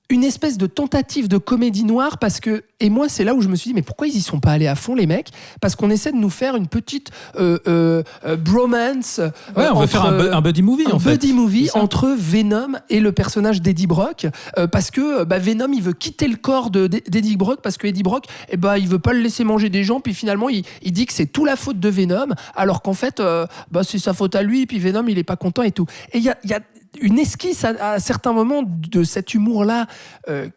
une espèce de tentative de comédie noire parce que, et moi c'est là où je me suis dit mais pourquoi ils y sont pas allés à fond les mecs, parce qu'on essaie de nous faire une petite bromance, on veut faire un buddy movie buddy movie entre Venom et le personnage d'Eddie Brock, parce que Venom il veut quitter le corps d'Eddie Brock parce que Eddie Brock il veut pas le laisser manger des gens, puis finalement il dit que c'est tout la faute de Venom alors qu'en fait c'est sa faute à lui, puis Venom il est pas content et tout, et il y a une esquisse à certains moments de cet humour-là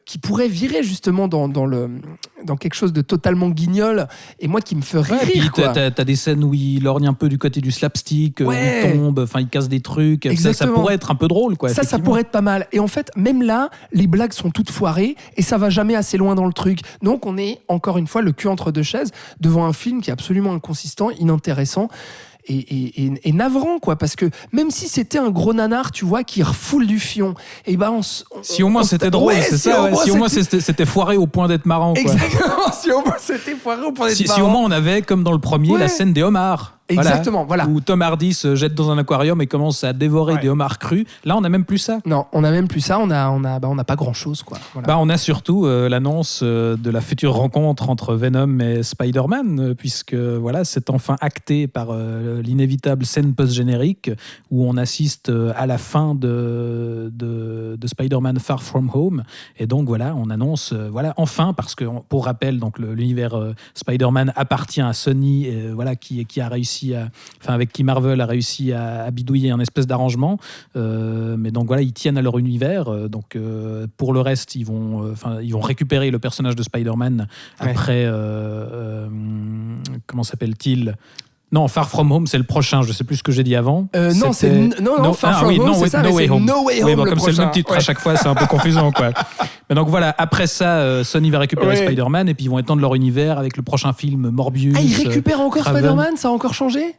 qui pourrait virer justement dans quelque chose de totalement guignol, et moi qui me ferait rire. Et puis t'as des scènes où il lorgne un peu du côté du slapstick, où il tombe, enfin il casse des trucs. Ça pourrait être un peu drôle, quoi. Ça pourrait être pas mal. Et en fait, même là, les blagues sont toutes foirées et ça va jamais assez loin dans le truc. Donc on est encore une fois le cul entre deux chaises devant un film qui est absolument inconsistant, inintéressant. Et navrant, quoi, parce que même si c'était un gros nanar, tu vois, qui refoule du fion, et si au moins c'était drôle, c'est ça, si au moins c'était foiré au point d'être marrant, quoi. Exactement, si au moins c'était foiré au point d'être marrant. Si au moins on avait, comme dans le premier, la scène des homards. Exactement, voilà. Où Tom Hardy se jette dans un aquarium et commence à dévorer des homards crus. Là, on n'a même plus ça. Non, on n'a même plus ça. On a pas grand-chose, quoi. Voilà. On a surtout l'annonce de la future rencontre entre Venom et Spider-Man, puisque c'est enfin acté par l'inévitable scène post-générique où on assiste à la fin de Spider-Man Far From Home. Et donc on annonce enfin, parce que pour rappel, donc l'univers Spider-Man appartient à Sony, qui a réussi avec qui Marvel a réussi à bidouiller un espèce d'arrangement, mais donc ils tiennent à leur univers, pour le reste ils vont récupérer le personnage de Spider-Man après comment s'appelle-t-il ? Non, Far From Home, c'est le prochain. Je sais plus ce que j'ai dit avant. Non, Far From Home, c'est ça, No Way Home. No Way Home, comme c'est le même titre à chaque fois, c'est un peu confusant, quoi. Mais donc après ça, Sony va récupérer Spider-Man et puis ils vont étendre leur univers avec le prochain film Morbius. Ah, ils récupèrent encore Kraven. Spider-Man, ça a encore changé ?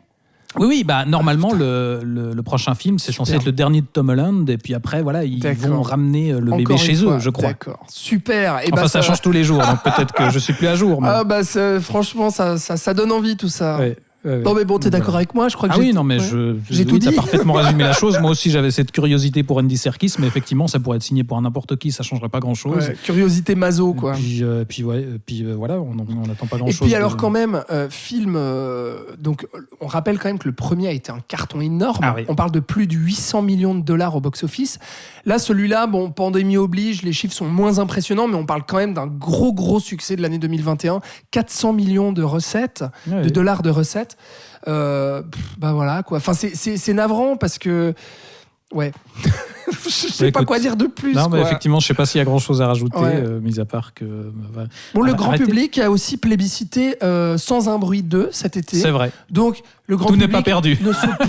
Oui, normalement le prochain film c'est censé être le dernier de Tom Holland, et puis après ils vont ramener le encore bébé chez eux, je crois. D'accord, super. Et ça change tous les jours, donc peut-être que je suis plus à jour. Mais... franchement ça donne envie tout ça. Ouais. Non mais bon, t'es d'accord avec moi, je crois que j'ai tout dit. T'as parfaitement résumé la chose. Moi aussi j'avais cette curiosité pour Andy Serkis, mais effectivement ça pourrait être signé pour n'importe qui, ça changerait pas grand chose. Curiosité maso, quoi. Puis on n'attend pas grand chose. Et puis alors quand même, film, donc on rappelle quand même que le premier a été un carton énorme. On parle de plus de 800 millions de dollars au box-office. Là, celui-là, pandémie oblige, les chiffres sont moins impressionnants, mais on parle quand même d'un gros succès de l'année 2021. 400 millions de recettes, de dollars de recettes. Voilà, quoi. Enfin, c'est navrant parce que... Ouais. Je sais pas quoi dire de plus. Non, mais effectivement, je sais pas s'il y a grand chose à rajouter, mis à part que. Le grand public a aussi plébiscité Sans un bruit 2 cet été. C'est vrai. Donc, le grand Tout public n'est pas perdu.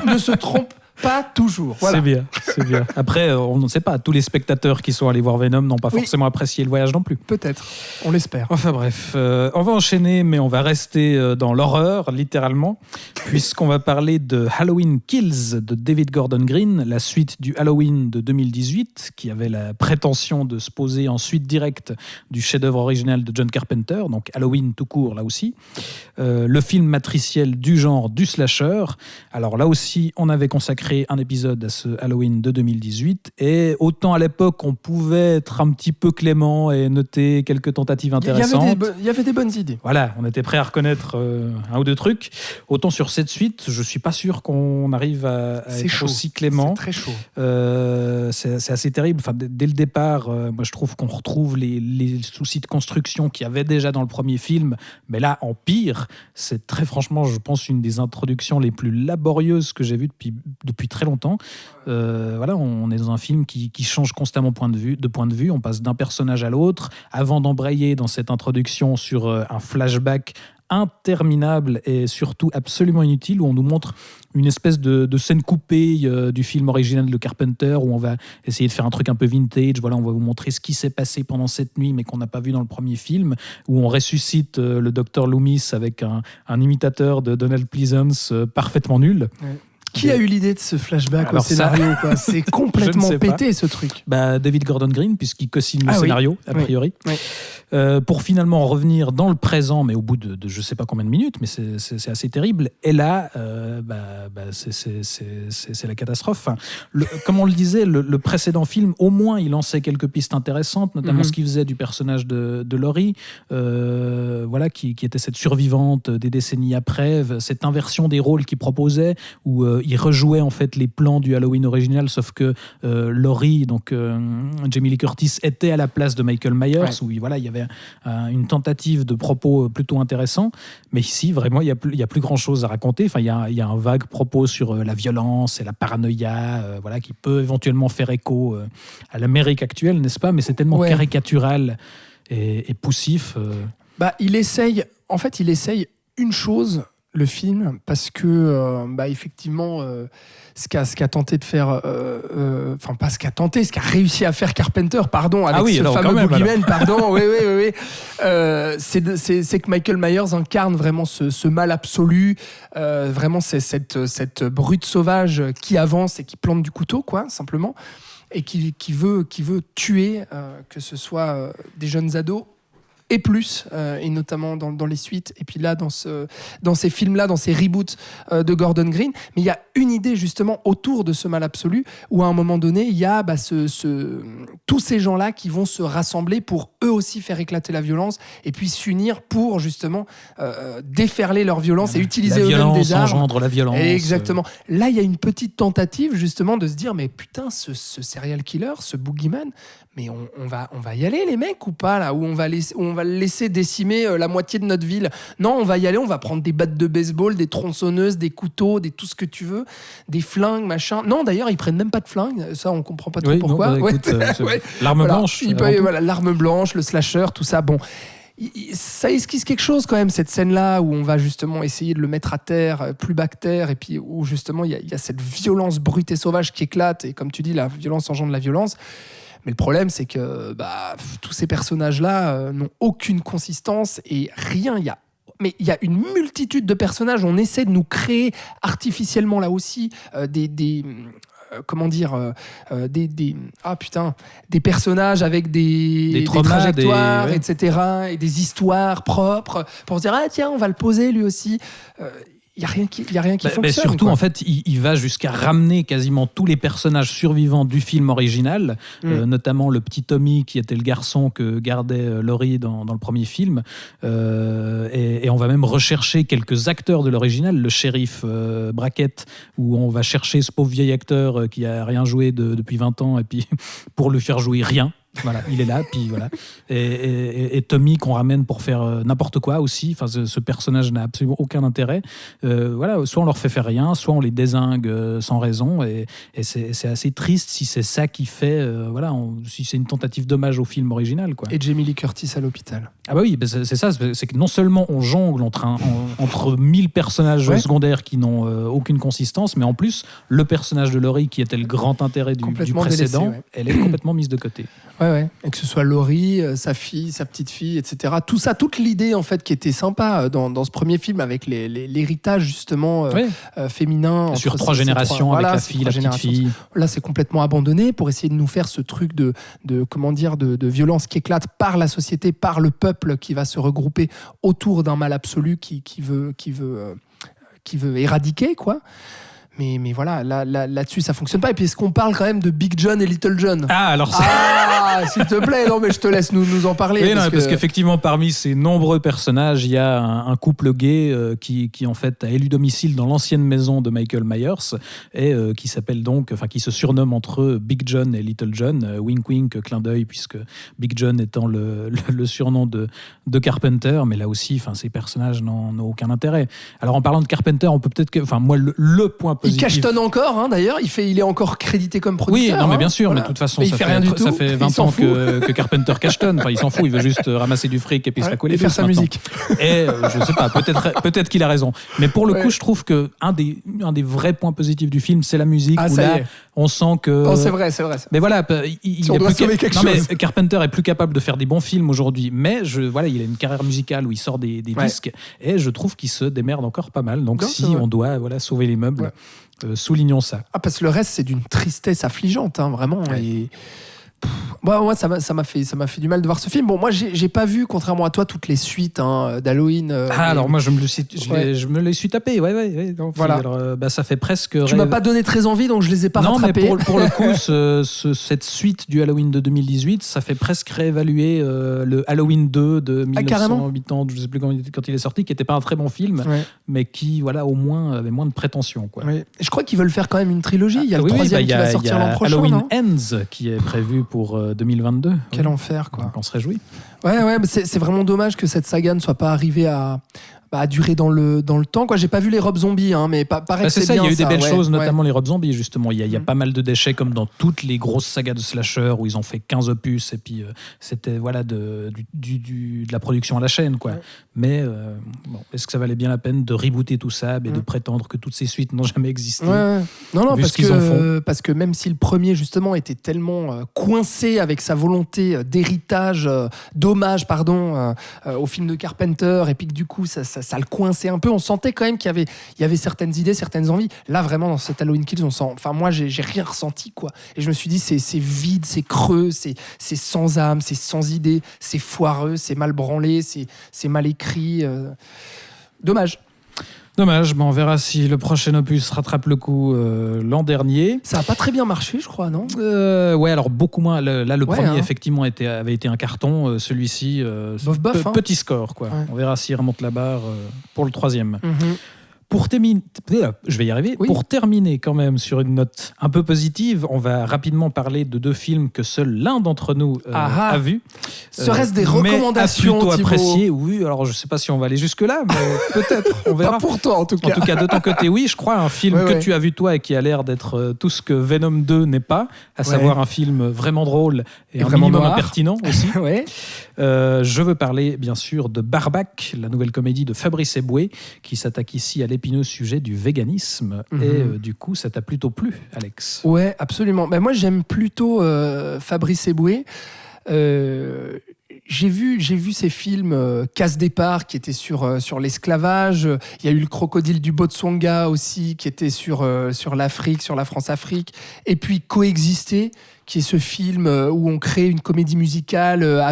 ne se trompe pas toujours. Voilà. C'est bien. Après, on ne sait pas. Tous les spectateurs qui sont allés voir Venom n'ont pas forcément apprécié le voyage non plus. Peut-être. On l'espère. Enfin bref, on va enchaîner, mais on va rester dans l'horreur, littéralement, puisqu'on va parler de Halloween Kills de David Gordon Green, la suite du Halloween de 2018, qui avait la prétention de se poser en suite directe du chef-d'œuvre original de John Carpenter, donc Halloween tout court, là aussi. Le film matriciel du genre du slasher. Alors là aussi, on avait consacré consacré un épisode à ce Halloween de 2018. Et autant à l'époque, on pouvait être un petit peu clément et noter quelques tentatives intéressantes. Il y avait des bonnes idées. Voilà, on était prêt à reconnaître un ou deux trucs. Autant sur cette suite, je ne suis pas sûr qu'on arrive à être aussi clément. C'est très chaud. C'est assez terrible. Enfin, dès le départ, moi je trouve qu'on retrouve les soucis de construction qu'il y avait déjà dans le premier film, mais là en pire. C'est très franchement, je pense, une des introductions les plus laborieuses que j'ai vues depuis très longtemps. Voilà, on est dans un film qui change constamment de point de vue. On passe d'un personnage à l'autre avant d'embrayer dans cette introduction sur un flashback interminable et surtout absolument inutile, où on nous montre une espèce de scène coupée du film original de Carpenter, où on va essayer de faire un truc un peu vintage. Voilà, on va vous montrer ce qui s'est passé pendant cette nuit mais qu'on n'a pas vu dans le premier film, où on ressuscite le docteur Loomis avec un imitateur de Donald Pleasance parfaitement nul. Ouais. Qui a eu l'idée de ce flashback au scénario, quoi ? C'est complètement pété, ce truc. David Gordon Green, puisqu'il co-signe le scénario, a priori. Oui. Pour finalement revenir dans le présent, mais au bout de je ne sais pas combien de minutes, mais c'est assez terrible. Et là, c'est la catastrophe. Enfin, comme on le disait, le précédent film, au moins, il lançait quelques pistes intéressantes, notamment ce qu'il faisait du personnage de Laurie, voilà, qui était cette survivante des décennies après, cette inversion des rôles qu'il proposait, où il rejouait en fait les plans du Halloween original, sauf que Laurie, donc Jamie Lee Curtis, était à la place de Michael Myers, où voilà, il y avait une tentative de propos plutôt intéressant, mais ici vraiment il y a plus grand chose à raconter. Enfin, il y a un vague propos sur la violence et la paranoïa, voilà, qui peut éventuellement faire écho à l'Amérique actuelle, n'est-ce pas, mais c'est tellement caricatural et poussif. Il essaye une chose, le film, parce que effectivement ce qu'a tenté de faire ce qu'a réussi à faire Carpenter, avec ce fameux boogeyman, c'est que Michael Myers incarne vraiment ce mal absolu, vraiment c'est cette brute sauvage qui avance et qui plante du couteau, quoi, simplement, et qui veut tuer, que ce soit des jeunes ados et plus, et notamment dans les suites, et puis là dans ces films-là, dans ces reboots de Gordon Green. Mais il y a une idée justement autour de ce mal absolu, où à un moment donné il y a tous ces gens-là qui vont se rassembler pour eux aussi faire éclater la violence, et puis s'unir pour justement déferler leur violence et utiliser eux-mêmes des armes. Engendre la violence. Exactement. Là il y a une petite tentative justement de se dire, mais putain, ce serial killer, ce boogeyman, mais on va y aller, les mecs, ou pas, là, où on va le laisser décimer la moitié de notre ville. Non, on va y aller, on va prendre des battes de baseball, des tronçonneuses, des couteaux, tout ce que tu veux, des flingues, machin. Non, d'ailleurs, ils prennent même pas de flingues, ça on comprend pas trop pourquoi. L'arme blanche. L'arme blanche, le slasher, tout ça, bon. Ça esquisse quelque chose quand même, cette scène-là, où on va justement essayer de le mettre à terre, plus bas que terre, et puis où justement il y a cette violence brute et sauvage qui éclate, et comme tu dis, la violence engendre la violence. Mais le problème, c'est que tous ces personnages-là n'ont aucune consistance et rien. Mais il y a une multitude de personnages. On essaie de nous créer artificiellement là aussi des personnages avec des trajectoires, etc., et des histoires propres pour se dire, tiens, on va le poser lui aussi. Il n'y a rien qui fonctionne. Mais surtout, quoi. En fait, il va jusqu'à ramener quasiment tous les personnages survivants du film original, notamment le petit Tommy, qui était le garçon que gardait Laurie dans le premier film. Et on va même rechercher quelques acteurs de l'original, le shérif Brackett, où on va chercher ce pauvre vieil acteur qui n'a rien joué depuis 20 ans, et puis pour lui faire jouer rien. Voilà, il est là, puis voilà. Et Tommy qu'on ramène pour faire n'importe quoi aussi. Enfin, ce personnage n'a absolument aucun intérêt. Voilà, soit on leur fait faire rien, soit on les dézingue sans raison. Et c'est assez triste si c'est ça qui fait, si c'est une tentative d'hommage au film original, quoi. Et Jamie Lee Curtis à l'hôpital. Ah bah oui, c'est ça. C'est que non seulement on jongle entre 1000 personnages secondaires qui n'ont aucune consistance, mais en plus le personnage de Laurie, qui était le grand intérêt du précédent, délaissé, elle est complètement mise de côté. Ouais. Et que ce soit Laurie, sa fille, sa petite fille, etc. Tout ça, toute l'idée en fait qui était sympa dans ce premier film, avec l'héritage justement féminin sur 3 générations, avec la fille, la petite fille. Là, c'est complètement abandonné pour essayer de nous faire ce truc de violence qui éclate par la société, par le peuple qui va se regrouper autour d'un mal absolu qui veut éradiquer, quoi. Mais voilà, là-dessus, ça fonctionne pas. Et puis, est-ce qu'on parle quand même de Big John et Little John ? Alors S'il te plaît, non, mais je te laisse nous en parler. Oui, parce qu'effectivement, parmi ces nombreux personnages, il y a un couple gay qui en fait a élu domicile dans l'ancienne maison de Michael Myers et qui s'appelle donc, qui se surnomme entre eux Big John et Little John. Wink wink, clin d'œil, puisque Big John étant le surnom de Carpenter, mais là aussi, ces personnages n'ont aucun intérêt. Alors en parlant de Carpenter, on peut peut-être moi le point positif. Il cachetonne encore, d'ailleurs. Il est encore crédité comme producteur. Oui, non, mais bien sûr, mais de toute façon, ça fait 20 ans que Carpenter cachetonne. Il s'en fout, il veut juste ramasser du fric et puis se la coller. Et faire sa musique. Et je sais pas, peut-être qu'il a raison. Mais pour le coup, je trouve que un des vrais points positifs du film, c'est la musique. Où là, on sent que. Non, c'est vrai. Mais voilà, si on doit sauver quelque chose. Mais Carpenter est plus capable de faire des bons films aujourd'hui. Mais il a une carrière musicale où il sort des disques et je trouve qu'il se démerde encore pas mal. Donc on doit sauver les meubles, soulignons ça. Parce que le reste, c'est d'une tristesse affligeante, vraiment. Ouais. Et... moi, ça m'a fait du mal de voir ce film. Bon, moi, j'ai pas vu, contrairement à toi, toutes les suites d'Halloween. Alors moi, je me les suis tapé. Ouais. Donc, voilà. Alors, ça fait presque. Tu m'as pas donné très envie, donc je les ai pas rattrapés. Non, mais pour le coup, cette suite du Halloween de 2018, ça fait presque réévaluer le Halloween 2 de 1980, je sais plus quand il est sorti, qui était pas un très bon film, mais qui, au moins, avait moins de prétention, quoi. Ouais. Je crois qu'ils veulent faire quand même une trilogie. Il y a le troisième qui va sortir l'an prochain. Halloween Ends qui est prévu pour 2022. Quel enfer, quoi. Donc on se réjouit. Ouais, mais c'est vraiment dommage que cette saga ne soit pas arrivée à durer dans le temps, quoi. J'ai pas vu les Rob Zombies, mais pareil que c'est ça, bien. Il y a eu des belles choses, notamment les Rob Zombies, justement. Il y a pas mal de déchets, comme dans toutes les grosses sagas de slasher où ils ont fait 15 opus, et puis c'était de la production à la chaîne, quoi. Ouais. Mais est-ce que ça valait bien la peine de rebooter tout ça et de prétendre que toutes ces suites n'ont jamais existé? Non, parce que même si le premier, justement, était tellement coincé avec sa volonté d'héritage, d'hommage, au film de Carpenter, et puis que du coup, ça le coinçait un peu. On sentait quand même qu'il y avait certaines idées, certaines envies. Là, vraiment, dans cet Halloween Kills, on sent... Enfin, moi, j'ai rien ressenti, quoi. Et je me suis dit, c'est vide, c'est creux, c'est sans âme, c'est sans idée, c'est foireux, c'est mal branlé, c'est mal écrit. Dommage. Mais on verra si le prochain opus rattrape le coup l'an dernier. Ça n'a pas très bien marché, je crois, non ? Ouais, alors beaucoup moins. Le premier, effectivement, avait été un carton. Celui-ci, petit score, quoi. Ouais. On verra s'il remonte la barre pour le troisième. Mm-hmm. Pour terminer, je vais y arriver. Oui. Pour terminer quand même sur une note un peu positive, on va rapidement parler de 2 films que seul l'un d'entre nous a vu. Serait-ce des recommandations, mais a plutôt apprécié. Oui, alors je ne sais pas si on va aller jusque-là, mais peut-être, on verra. Pas pour toi, en tout cas. En tout cas, de ton côté, oui, je crois, un film que tu as vu toi et qui a l'air d'être tout ce que Venom 2 n'est pas, à savoir un film vraiment drôle et un vraiment minimum impertinent aussi. Ouais. Je veux parler, bien sûr, de Barbac, la nouvelle comédie de Fabrice Eboué, qui s'attaque ici à l'épineux sujet du véganisme. Mm-hmm. Et du coup, ça t'a plutôt plu, Alex ? Ouais, absolument. Moi, j'aime plutôt Fabrice Eboué. J'ai vu ces films Casse-Départ qui étaient sur l'esclavage. Il y a eu le Crocodile du Botswana aussi qui était sur l'Afrique, sur la France-Afrique. Et puis Coexister, qui est ce film où on crée une comédie musicale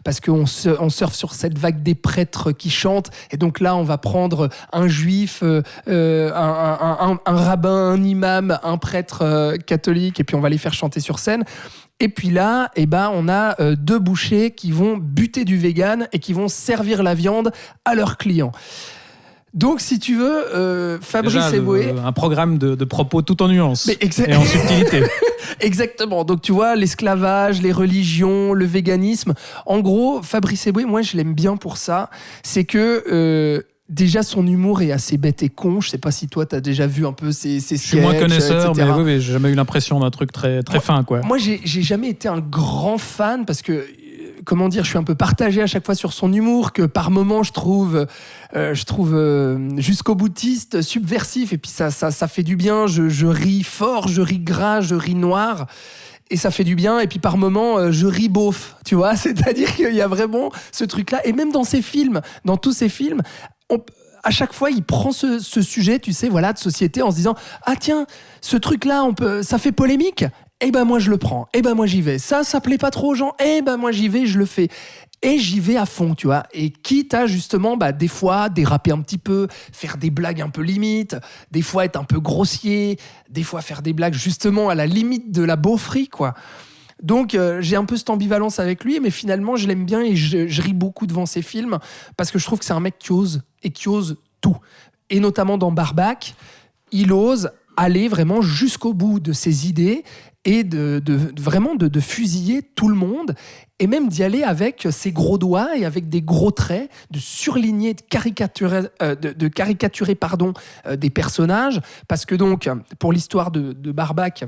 parce qu'on surfe sur cette vague des prêtres qui chantent. Et donc là, on va prendre un juif, un rabbin, un imam, un prêtre catholique, et puis on va les faire chanter sur scène. Et puis là, on a 2 bouchers qui vont buter du vegan et qui vont servir la viande à leurs clients. Donc, si tu veux, Fabrice Eboué... Un programme de propos tout en nuances et en subtilité. Exactement. Donc, tu vois, l'esclavage, les religions, le véganisme. En gros, Fabrice Eboué, moi, je l'aime bien pour ça. C'est que... déjà, son humour est assez bête et con. Je sais pas si toi, t'as déjà vu un peu ses sketchs, je suis moins connaisseur, etc. mais j'ai jamais eu l'impression d'un truc très, très fin, quoi. Moi, j'ai jamais été un grand fan parce que, comment dire, je suis un peu partagé à chaque fois sur son humour, que par moments, je trouve jusqu'au boutiste, subversif, et puis ça fait du bien. Je ris fort, je ris gras, je ris noir. Et ça fait du bien, et puis par moments, je ris beauf, tu vois. C'est-à-dire qu'il y a vraiment ce truc-là. Et même dans ses films, dans tous ses films, à chaque fois, il prend ce sujet, tu sais, de société, en se disant « Ah tiens, ce truc-là, ça fait polémique ?» Eh ben moi, je le prends. Eh ben moi, j'y vais. Ça plaît pas trop aux gens. Eh ben moi, j'y vais, je le fais. Et j'y vais à fond, tu vois. Et quitte à justement, des fois, déraper un petit peu, faire des blagues un peu limites, des fois être un peu grossier, des fois faire des blagues justement à la limite de la beaufrie, quoi. Donc, j'ai un peu cette ambivalence avec lui, mais finalement, je l'aime bien et je ris beaucoup devant ses films parce que je trouve que c'est un mec qui ose et qui ose tout. Et notamment dans Barbac, il ose aller vraiment jusqu'au bout de ses idées et vraiment de fusiller tout le monde et même d'y aller avec ses gros doigts et avec des gros traits, de surligner, de caricaturer des personnages. Parce que donc, pour l'histoire de Barbac,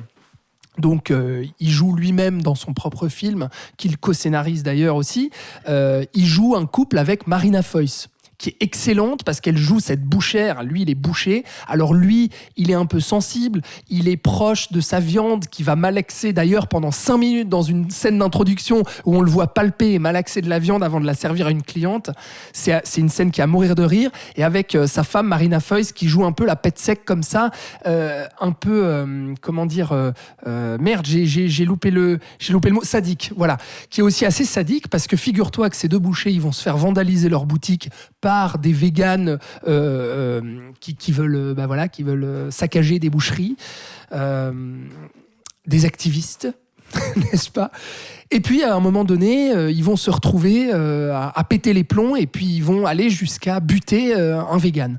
donc, il joue lui-même dans son propre film, qu'il co-scénarise d'ailleurs aussi. Il joue un couple avec Marina Foïs, qui est excellente parce qu'elle joue cette bouchère. Lui, il est boucher. Alors lui, il est un peu sensible. Il est proche de sa viande qui va malaxer d'ailleurs pendant 5 minutes dans une scène d'introduction où on le voit palper et malaxer de la viande avant de la servir à une cliente. C'est une scène qui est à mourir de rire. Et avec sa femme, Marina Foïs, qui joue un peu la pète sec comme ça. Un peu, merde, j'ai loupé le mot, sadique. Voilà. Qui est aussi assez sadique parce que figure-toi que ces deux bouchers, ils vont se faire vandaliser leur boutique par des véganes qui veulent saccager des boucheries, des activistes, n'est-ce pas ? Et puis à un moment donné, ils vont se retrouver à péter les plombs et puis ils vont aller jusqu'à buter un végane.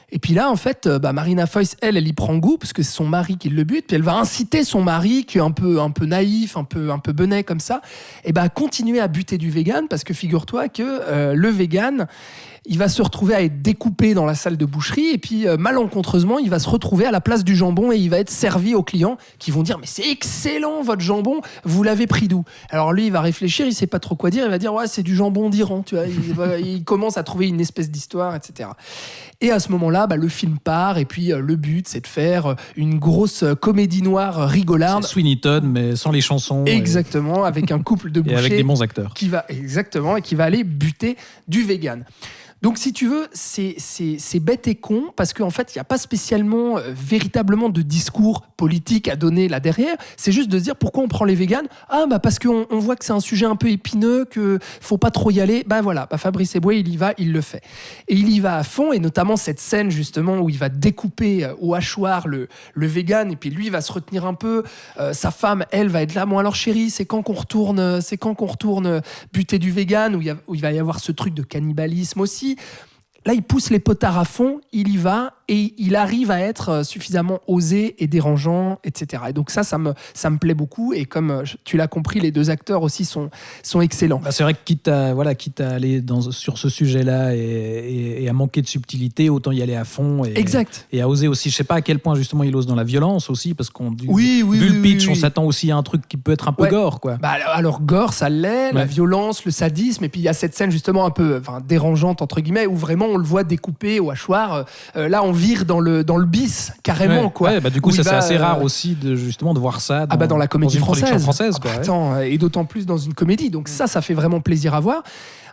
Et puis là, en fait, Marina Foïs, elle y prend goût parce que c'est son mari qui le bute. Puis elle va inciter son mari, qui est un peu naïf, un peu benet comme ça, et à continuer à buter du vegan parce que figure-toi que le vegan, il va se retrouver à être découpé dans la salle de boucherie et puis malencontreusement, il va se retrouver à la place du jambon et il va être servi aux clients qui vont dire « Mais c'est excellent votre jambon, vous l'avez pris d'où ?» Alors lui, il va réfléchir, il sait pas trop quoi dire, il va dire « Ouais, c'est du jambon d'Iran. » Tu vois, il commence à trouver une espèce d'histoire, etc. Et à ce moment-là, le film part et puis le but, c'est de faire une grosse comédie noire rigolarde. C'est Sweeney Todd, mais sans les chansons. Exactement, avec un couple de bouchers. Et avec des bons acteurs. Qui va aller buter du vegan. Donc, si tu veux, c'est bête et con parce qu'en fait, il n'y a pas spécialement, véritablement de discours politique à donner là derrière. C'est juste de se dire pourquoi on prend les véganes. Parce qu'on voit que c'est un sujet un peu épineux, qu'il ne faut pas trop y aller. Fabrice Eboué, il y va, il le fait. Et il y va à fond, et notamment cette scène justement où il va découper au hachoir le vegan, et puis lui, il va se retenir un peu. Sa femme, elle, va être là. Bon, alors chérie, c'est quand qu'on retourne buter du vegan, où il va y avoir ce truc de cannibalisme aussi. Là, il pousse les potards à fond, il y va et il arrive à être suffisamment osé et dérangeant, etc. Et donc ça me plaît beaucoup. Et comme tu l'as compris, les deux acteurs aussi sont excellents. C'est vrai que quitte à aller sur ce sujet-là et à manquer de subtilité, autant y aller à fond. Exact. Et à oser aussi. Je sais pas à quel point justement il ose dans la violence aussi, parce qu'on vu le pitch, on s'attend aussi à un truc qui peut être un peu gore, quoi. Alors gore, ça l'est, la violence, le sadisme, et puis il y a cette scène justement un peu dérangeante entre guillemets où vraiment on le voit découpé au hachoir. Là, on vire dans le bis carrément, quoi. Ouais, du coup, ça c'est assez rare aussi de voir ça dans la comédie française. Quoi, attends, et d'autant plus dans une comédie. Donc ça fait vraiment plaisir à voir.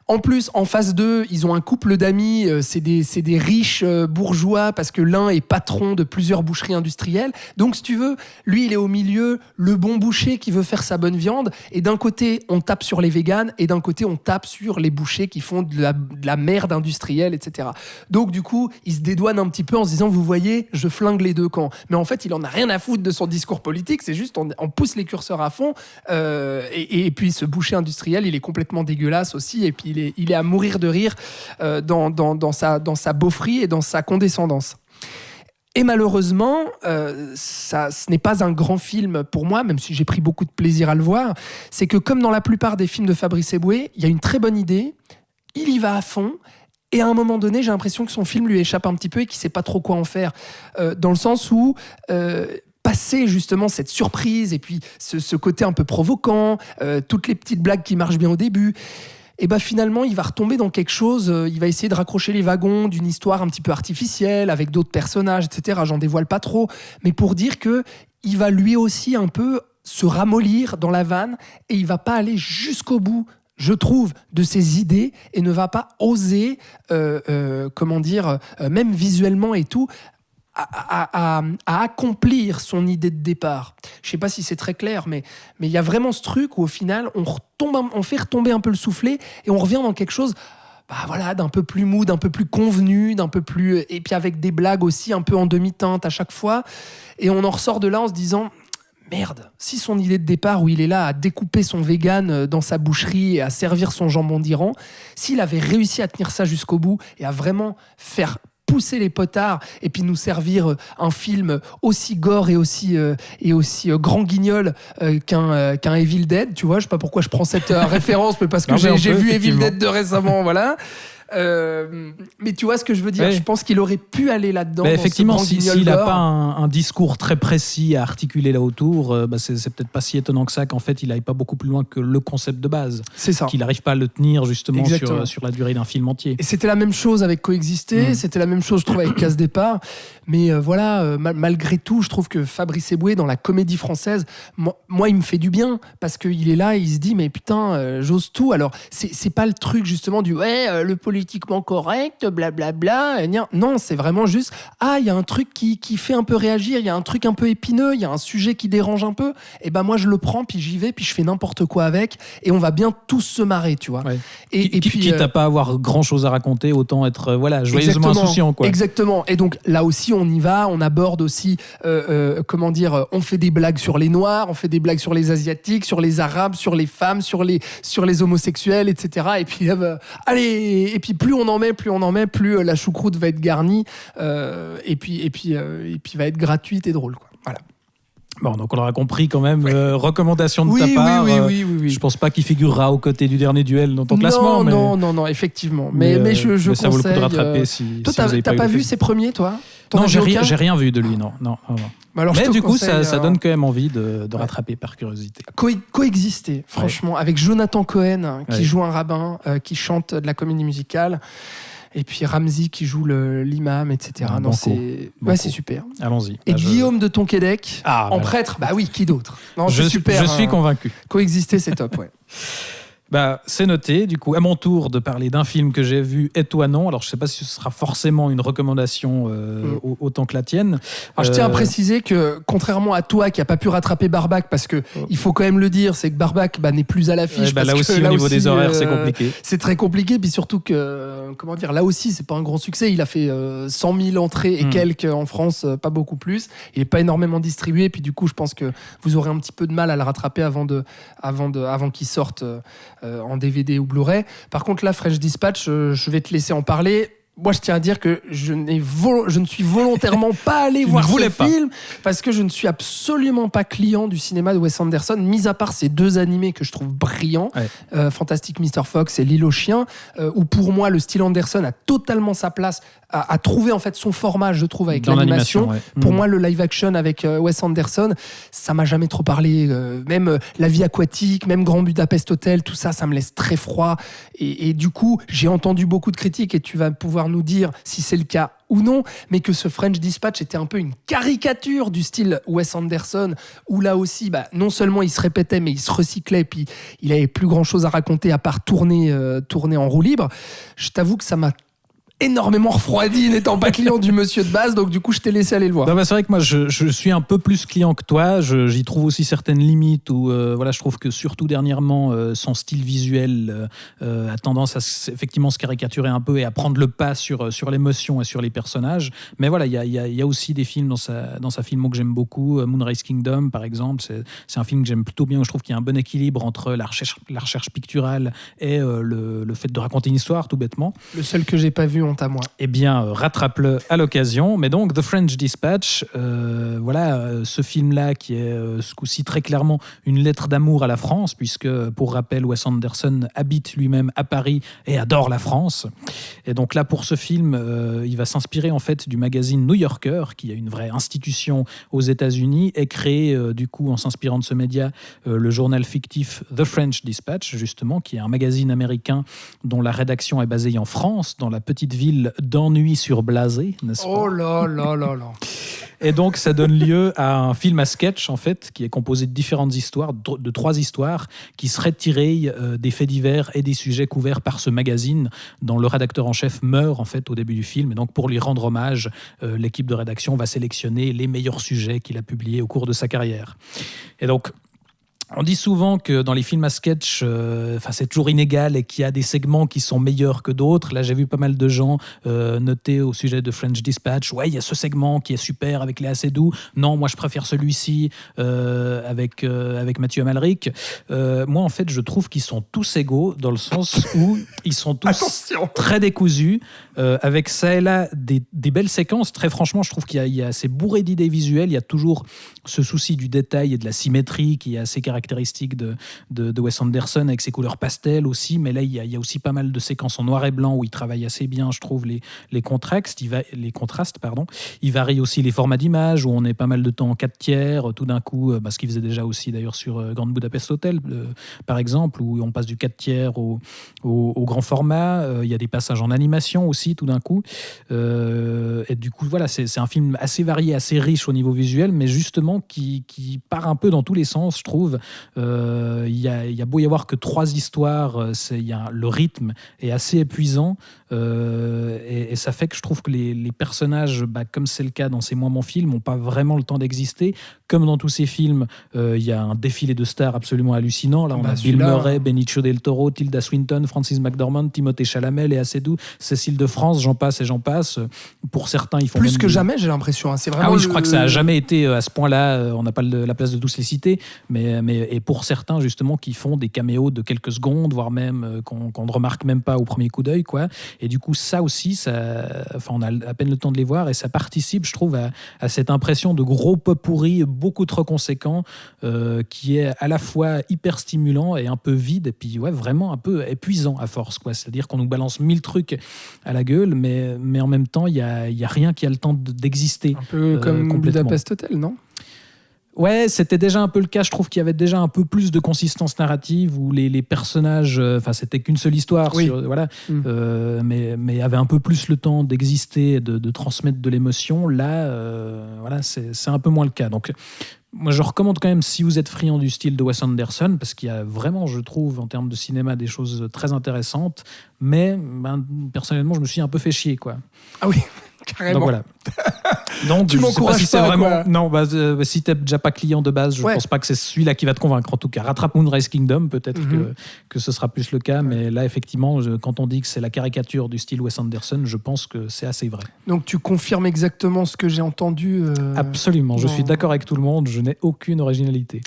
En plus, en face d'eux, ils ont un couple d'amis, c'est des riches bourgeois parce que l'un est patron de plusieurs boucheries industrielles. Donc, si tu veux, lui, il est au milieu, le bon boucher qui veut faire sa bonne viande. Et d'un côté, on tape sur les véganes et d'un côté, on tape sur les bouchers qui font de la merde industrielle, etc. Donc, du coup, il se dédouane un petit peu en se disant, vous voyez, je flingue les deux camps. Mais en fait, il en a rien à foutre de son discours politique. C'est juste, on pousse les curseurs à fond. Et puis, ce boucher industriel, il est complètement dégueulasse aussi. Et puis, il est à mourir de rire dans sa beaufrie et dans sa condescendance. Et malheureusement, ce n'est pas un grand film pour moi, même si j'ai pris beaucoup de plaisir à le voir. C'est que comme dans la plupart des films de Fabrice Eboué, il y a une très bonne idée, il y va à fond, et à un moment donné, j'ai l'impression que son film lui échappe un petit peu et qu'il ne sait pas trop quoi en faire. Dans le sens où... passer justement cette surprise et puis ce côté un peu provoquant, toutes les petites blagues qui marchent bien au début... Et finalement, il va retomber dans quelque chose, il va essayer de raccrocher les wagons d'une histoire un petit peu artificielle, avec d'autres personnages, etc. J'en dévoile pas trop, mais pour dire qu'il va lui aussi un peu se ramollir dans la vanne, et il va pas aller jusqu'au bout, je trouve, de ses idées, et ne va pas oser, même visuellement et tout, à accomplir son idée de départ. Je sais pas si c'est très clair, mais il y a vraiment ce truc où au final, on fait retomber un peu le soufflet et on revient dans quelque chose d'un peu plus mou, d'un peu plus convenu, d'un peu plus... Et puis avec des blagues aussi un peu en demi-teinte à chaque fois. Et on en ressort de là en se disant... Merde, si son idée de départ où il est là à découper son vegan dans sa boucherie et à servir son jambon d'Iran, s'il avait réussi à tenir ça jusqu'au bout et à vraiment faire pousser les potards et puis nous servir un film aussi gore et aussi grand guignol qu'un Evil Dead, tu vois, je sais pas pourquoi je prends cette référence, mais parce que j'ai vu Evil Dead 2 récemment, voilà. Mais tu vois ce que je veux dire, je pense qu'il aurait pu aller là-dedans. Effectivement, s'il n'a pas un discours très précis à articuler là autour, c'est peut-être pas si étonnant que ça qu'en fait il n'aille pas beaucoup plus loin que le concept de base. C'est ça. Qu'il n'arrive pas à le tenir justement sur la durée d'un film entier. Et c'était la même chose avec Coexister, c'était la même chose je trouve avec Casse Départ. Mais malgré tout, je trouve que Fabrice Eboué dans la comédie française, moi il me fait du bien parce qu'il est là et il se dit mais putain, j'ose tout. Alors c'est pas le truc justement du le politiquement correct, blablabla. Non, c'est vraiment juste il y a un truc qui fait un peu réagir, il y a un truc un peu épineux, il y a un sujet qui dérange un peu. Et moi je le prends, puis j'y vais, puis je fais n'importe quoi avec, et on va bien tous se marrer, tu vois. Ouais. Et puis quitte à pas avoir grand chose à raconter, autant être joyeusement insouciant, quoi. Exactement. Et donc là aussi on y va, on aborde aussi on fait des blagues sur les Noirs, on fait des blagues sur les Asiatiques, sur les Arabes, sur les femmes, sur les homosexuels, etc. Et puis allez. Et puis plus on en met, plus la choucroute va être garnie et puis va être gratuite et drôle, quoi. Voilà. Bon, donc on l'aura compris quand même. Recommandation de ta part. Oui. Je pense pas qu'il figurera aux côtés du dernier duel dans ton classement. Non, effectivement. Mais je ça vaut le coup de rattraper toi, t'as pas vu ses premiers, toi? Non, j'ai rien vu de lui, non. Alors, mais du coup, ça donne quand même envie de rattraper par curiosité. Coexister, franchement, avec Jonathan Cohen qui joue un rabbin, qui chante de la comédie musicale. Et puis Ramsey qui joue l'imam, etc. C'est super. Allons-y. Et Guillaume de Tonquédec en prêtre, qui d'autre? C'est super. Je suis convaincu. Coexister, c'est top, ouais. C'est noté, du coup, à mon tour de parler d'un film que j'ai vu et toi non. Alors, je ne sais pas si ce sera forcément une recommandation autant que la tienne. Alors, je tiens à préciser que, contrairement à toi qui n'a pas pu rattraper Barbac, parce que il faut quand même le dire, c'est que Barbac n'est plus à l'affiche. Là aussi, au niveau des horaires, c'est compliqué. C'est très compliqué, puis surtout que, là aussi, c'est pas un grand succès. Il a fait 100 000 entrées et quelques en France, pas beaucoup plus. Il n'est pas énormément distribué, puis du coup, je pense que vous aurez un petit peu de mal à le rattraper avant qu'il sorte en DVD ou Blu-ray. Par contre, là, French Dispatch, je vais te laisser en parler. Moi, je tiens à dire que je ne suis volontairement pas allé voir ce film parce que je ne suis absolument pas client du cinéma de Wes Anderson, mis à part ces deux animés que je trouve brillants, Fantastic Mr. Fox et L'île aux chiens, où pour moi, le style Anderson a totalement sa place, a trouvé en fait son format, je trouve, avec l'animation. Pour moi, le live action avec Wes Anderson, ça m'a jamais trop parlé. Même La vie aquatique, même Grand Budapest Hotel, tout ça, ça me laisse très froid. Et du coup, j'ai entendu beaucoup de critiques et tu vas pouvoir nous dire si c'est le cas ou non, mais que ce French Dispatch était un peu une caricature du style Wes Anderson, où là aussi, non seulement il se répétait, mais il se recyclait, puis il avait plus grand chose à raconter à part tourner en roue libre. Je t'avoue que ça m'a énormément refroidi n'étant pas client du monsieur de base, donc du coup je t'ai laissé aller le voir. C'est vrai que moi je suis un peu plus client que toi, j'y trouve aussi certaines limites où je trouve que surtout dernièrement son style visuel a tendance à effectivement se caricaturer un peu et à prendre le pas sur l'émotion et sur les personnages, mais voilà, il y a aussi des films dans sa filmo que j'aime beaucoup. Moonrise Kingdom par exemple, c'est un film que j'aime plutôt bien, où je trouve qu'il y a un bon équilibre entre la recherche picturale et le fait de raconter une histoire tout bêtement. Le seul que j'ai pas vu, honte à moi. Eh bien, rattrape-le à l'occasion. Mais donc, The French Dispatch, ce film-là qui est ce coup-ci très clairement une lettre d'amour à la France, puisque, pour rappel, Wes Anderson habite lui-même à Paris et adore la France. Et donc là, pour ce film, il va s'inspirer en fait du magazine New Yorker, qui est une vraie institution aux États-Unis, et créer, du coup, en s'inspirant de ce média, le journal fictif The French Dispatch, justement, qui est un magazine américain dont la rédaction est basée en France, dans la petite ville d'Ennui-sur-Blasé, n'est-ce pas ? Oh là là là là. Et donc, ça donne lieu à un film à sketch, en fait, qui est composé de différentes histoires, de 3 histoires, qui seraient tirées des faits divers et des sujets couverts par ce magazine, dont le rédacteur en chef meurt, en fait, au début du film. Et donc, pour lui rendre hommage, l'équipe de rédaction va sélectionner les meilleurs sujets qu'il a publiés au cours de sa carrière. Et donc, on dit souvent que dans les films à sketch, c'est toujours inégal et qu'il y a des segments qui sont meilleurs que d'autres. Là, j'ai vu pas mal de gens noter au sujet de French Dispatch, ouais, il y a ce segment qui est super avec Léa Seydoux. Non, moi, je préfère celui-ci avec Mathieu Amalric. Moi, en fait, je trouve qu'ils sont tous égaux dans le sens où ils sont tous très décousus, avec ça et là des belles séquences. Très franchement, je trouve qu'il y a c'est bourré d'idées visuelles. Il y a toujours ce souci du détail et de la symétrie qui est assez caractéristique de Wes Anderson, avec ses couleurs pastel aussi, mais là il y a aussi pas mal de séquences en noir et blanc où il travaille assez bien, je trouve, les contrastes. Il varie aussi les formats d'image, où on est pas mal de temps en 4/3, tout d'un coup, ce qu'il faisait déjà aussi d'ailleurs sur Grand Budapest Hotel, par exemple, où on passe du 4/3 au grand format. Il y a des passages en animation aussi, tout d'un coup. Et du coup, voilà, c'est un film assez varié, assez riche au niveau visuel, mais justement qui part un peu dans tous les sens, je trouve. Il y a beau y avoir que 3 histoires, le rythme est assez épuisant, et ça fait que je trouve que les personnages, comme c'est le cas dans C'est moi mon film, n'ont pas vraiment le temps d'exister. Comme dans tous ces films, il y a un défilé de stars absolument hallucinant. Là, on a Bill Murray, Benicio del Toro, Tilda Swinton, Frances McDormand, Timothée Chalamet, Léa Seydoux, Cécile de France, j'en passe et j'en passe. Pour certains, ils font plus que jamais, j'ai l'impression. Hein. C'est vraiment je crois que ça n'a jamais été à ce point-là. On n'a pas la place de tous les citer, mais pour certains, justement, qui font des caméos de quelques secondes, voire même qu'on ne remarque même pas au premier coup d'œil, quoi. Et du coup, ça aussi, on a à peine le temps de les voir, et ça participe, je trouve, à cette impression de gros pot-pourri beaucoup trop conséquent, qui est à la fois hyper stimulant et un peu vide, et puis vraiment un peu épuisant à force, quoi. C'est-à-dire qu'on nous balance 1000 trucs à la gueule, mais en même temps, il y a rien qui a le temps d'exister. Un peu comme Budapest Hotel, non ? Ouais, c'était déjà un peu le cas. Je trouve qu'il y avait déjà un peu plus de consistance narrative, où les personnages, c'était qu'une seule histoire, oui. mais avait un peu plus le temps d'exister, de transmettre de l'émotion. Là, c'est un peu moins le cas. Donc, moi, je recommande quand même, si vous êtes friand du style de Wes Anderson, parce qu'il y a vraiment, je trouve, en termes de cinéma, des choses très intéressantes. Mais personnellement, je me suis un peu fait chier, quoi. Ah oui. Carrément. Donc voilà. Donc, tu m'encourages si c'est pas, vraiment. quoi. Non, si t'es déjà pas client de base, je pense pas que c'est celui-là qui va te convaincre. En tout cas, rattrape Moonrise Kingdom, peut-être que ce sera plus le cas, mais là, effectivement, quand on dit que c'est la caricature du style Wes Anderson, je pense que c'est assez vrai. Donc tu confirmes exactement ce que j'ai entendu. Absolument. Je suis d'accord avec tout le monde. Je n'ai aucune originalité.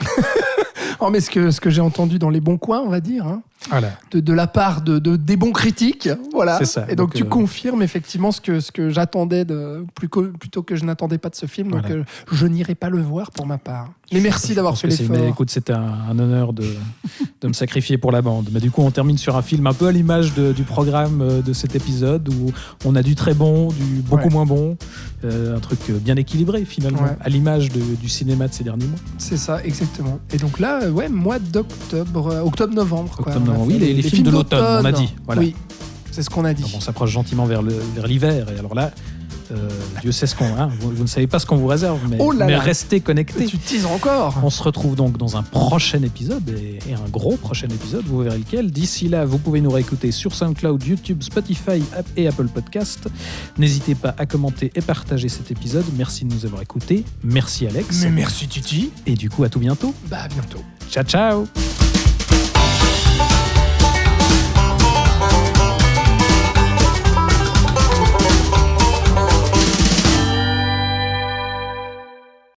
Oh, mais ce que j'ai entendu dans les bons coins, on va dire, hein, voilà. de la part des bons critiques, voilà. C'est ça. Et donc tu confirmes effectivement ce que j'attendais plutôt que je n'attendais pas de ce film. Donc je n'irai pas le voir pour ma part. Mais merci d'avoir fait l'effort. Mais écoute, c'était un honneur de me sacrifier pour la bande. Mais du coup, on termine sur un film un peu à l'image du programme de cet épisode, où on a du très bon, du beaucoup moins bon, un truc bien équilibré finalement, à l'image du cinéma de ces derniers mois. C'est ça, exactement. Et donc là, mois d'octobre, octobre-novembre. Oui, les films de l'automne, on a dit. Voilà. Oui, c'est ce qu'on a dit. Donc on s'approche gentiment vers l'hiver, et alors là, Dieu sait ce qu'on a. Vous ne savez pas ce qu'on vous réserve, mais restez connectés. Tu teases encore. On se retrouve donc dans un prochain épisode, et un gros prochain épisode, vous verrez lequel. D'ici là, vous pouvez nous réécouter sur SoundCloud, YouTube, Spotify et Apple Podcast. N'hésitez pas à commenter et partager cet épisode. Merci de nous avoir écoutés. Merci Alex. Mais merci Titi. Et du coup, à tout bientôt. À bientôt. Ciao, ciao.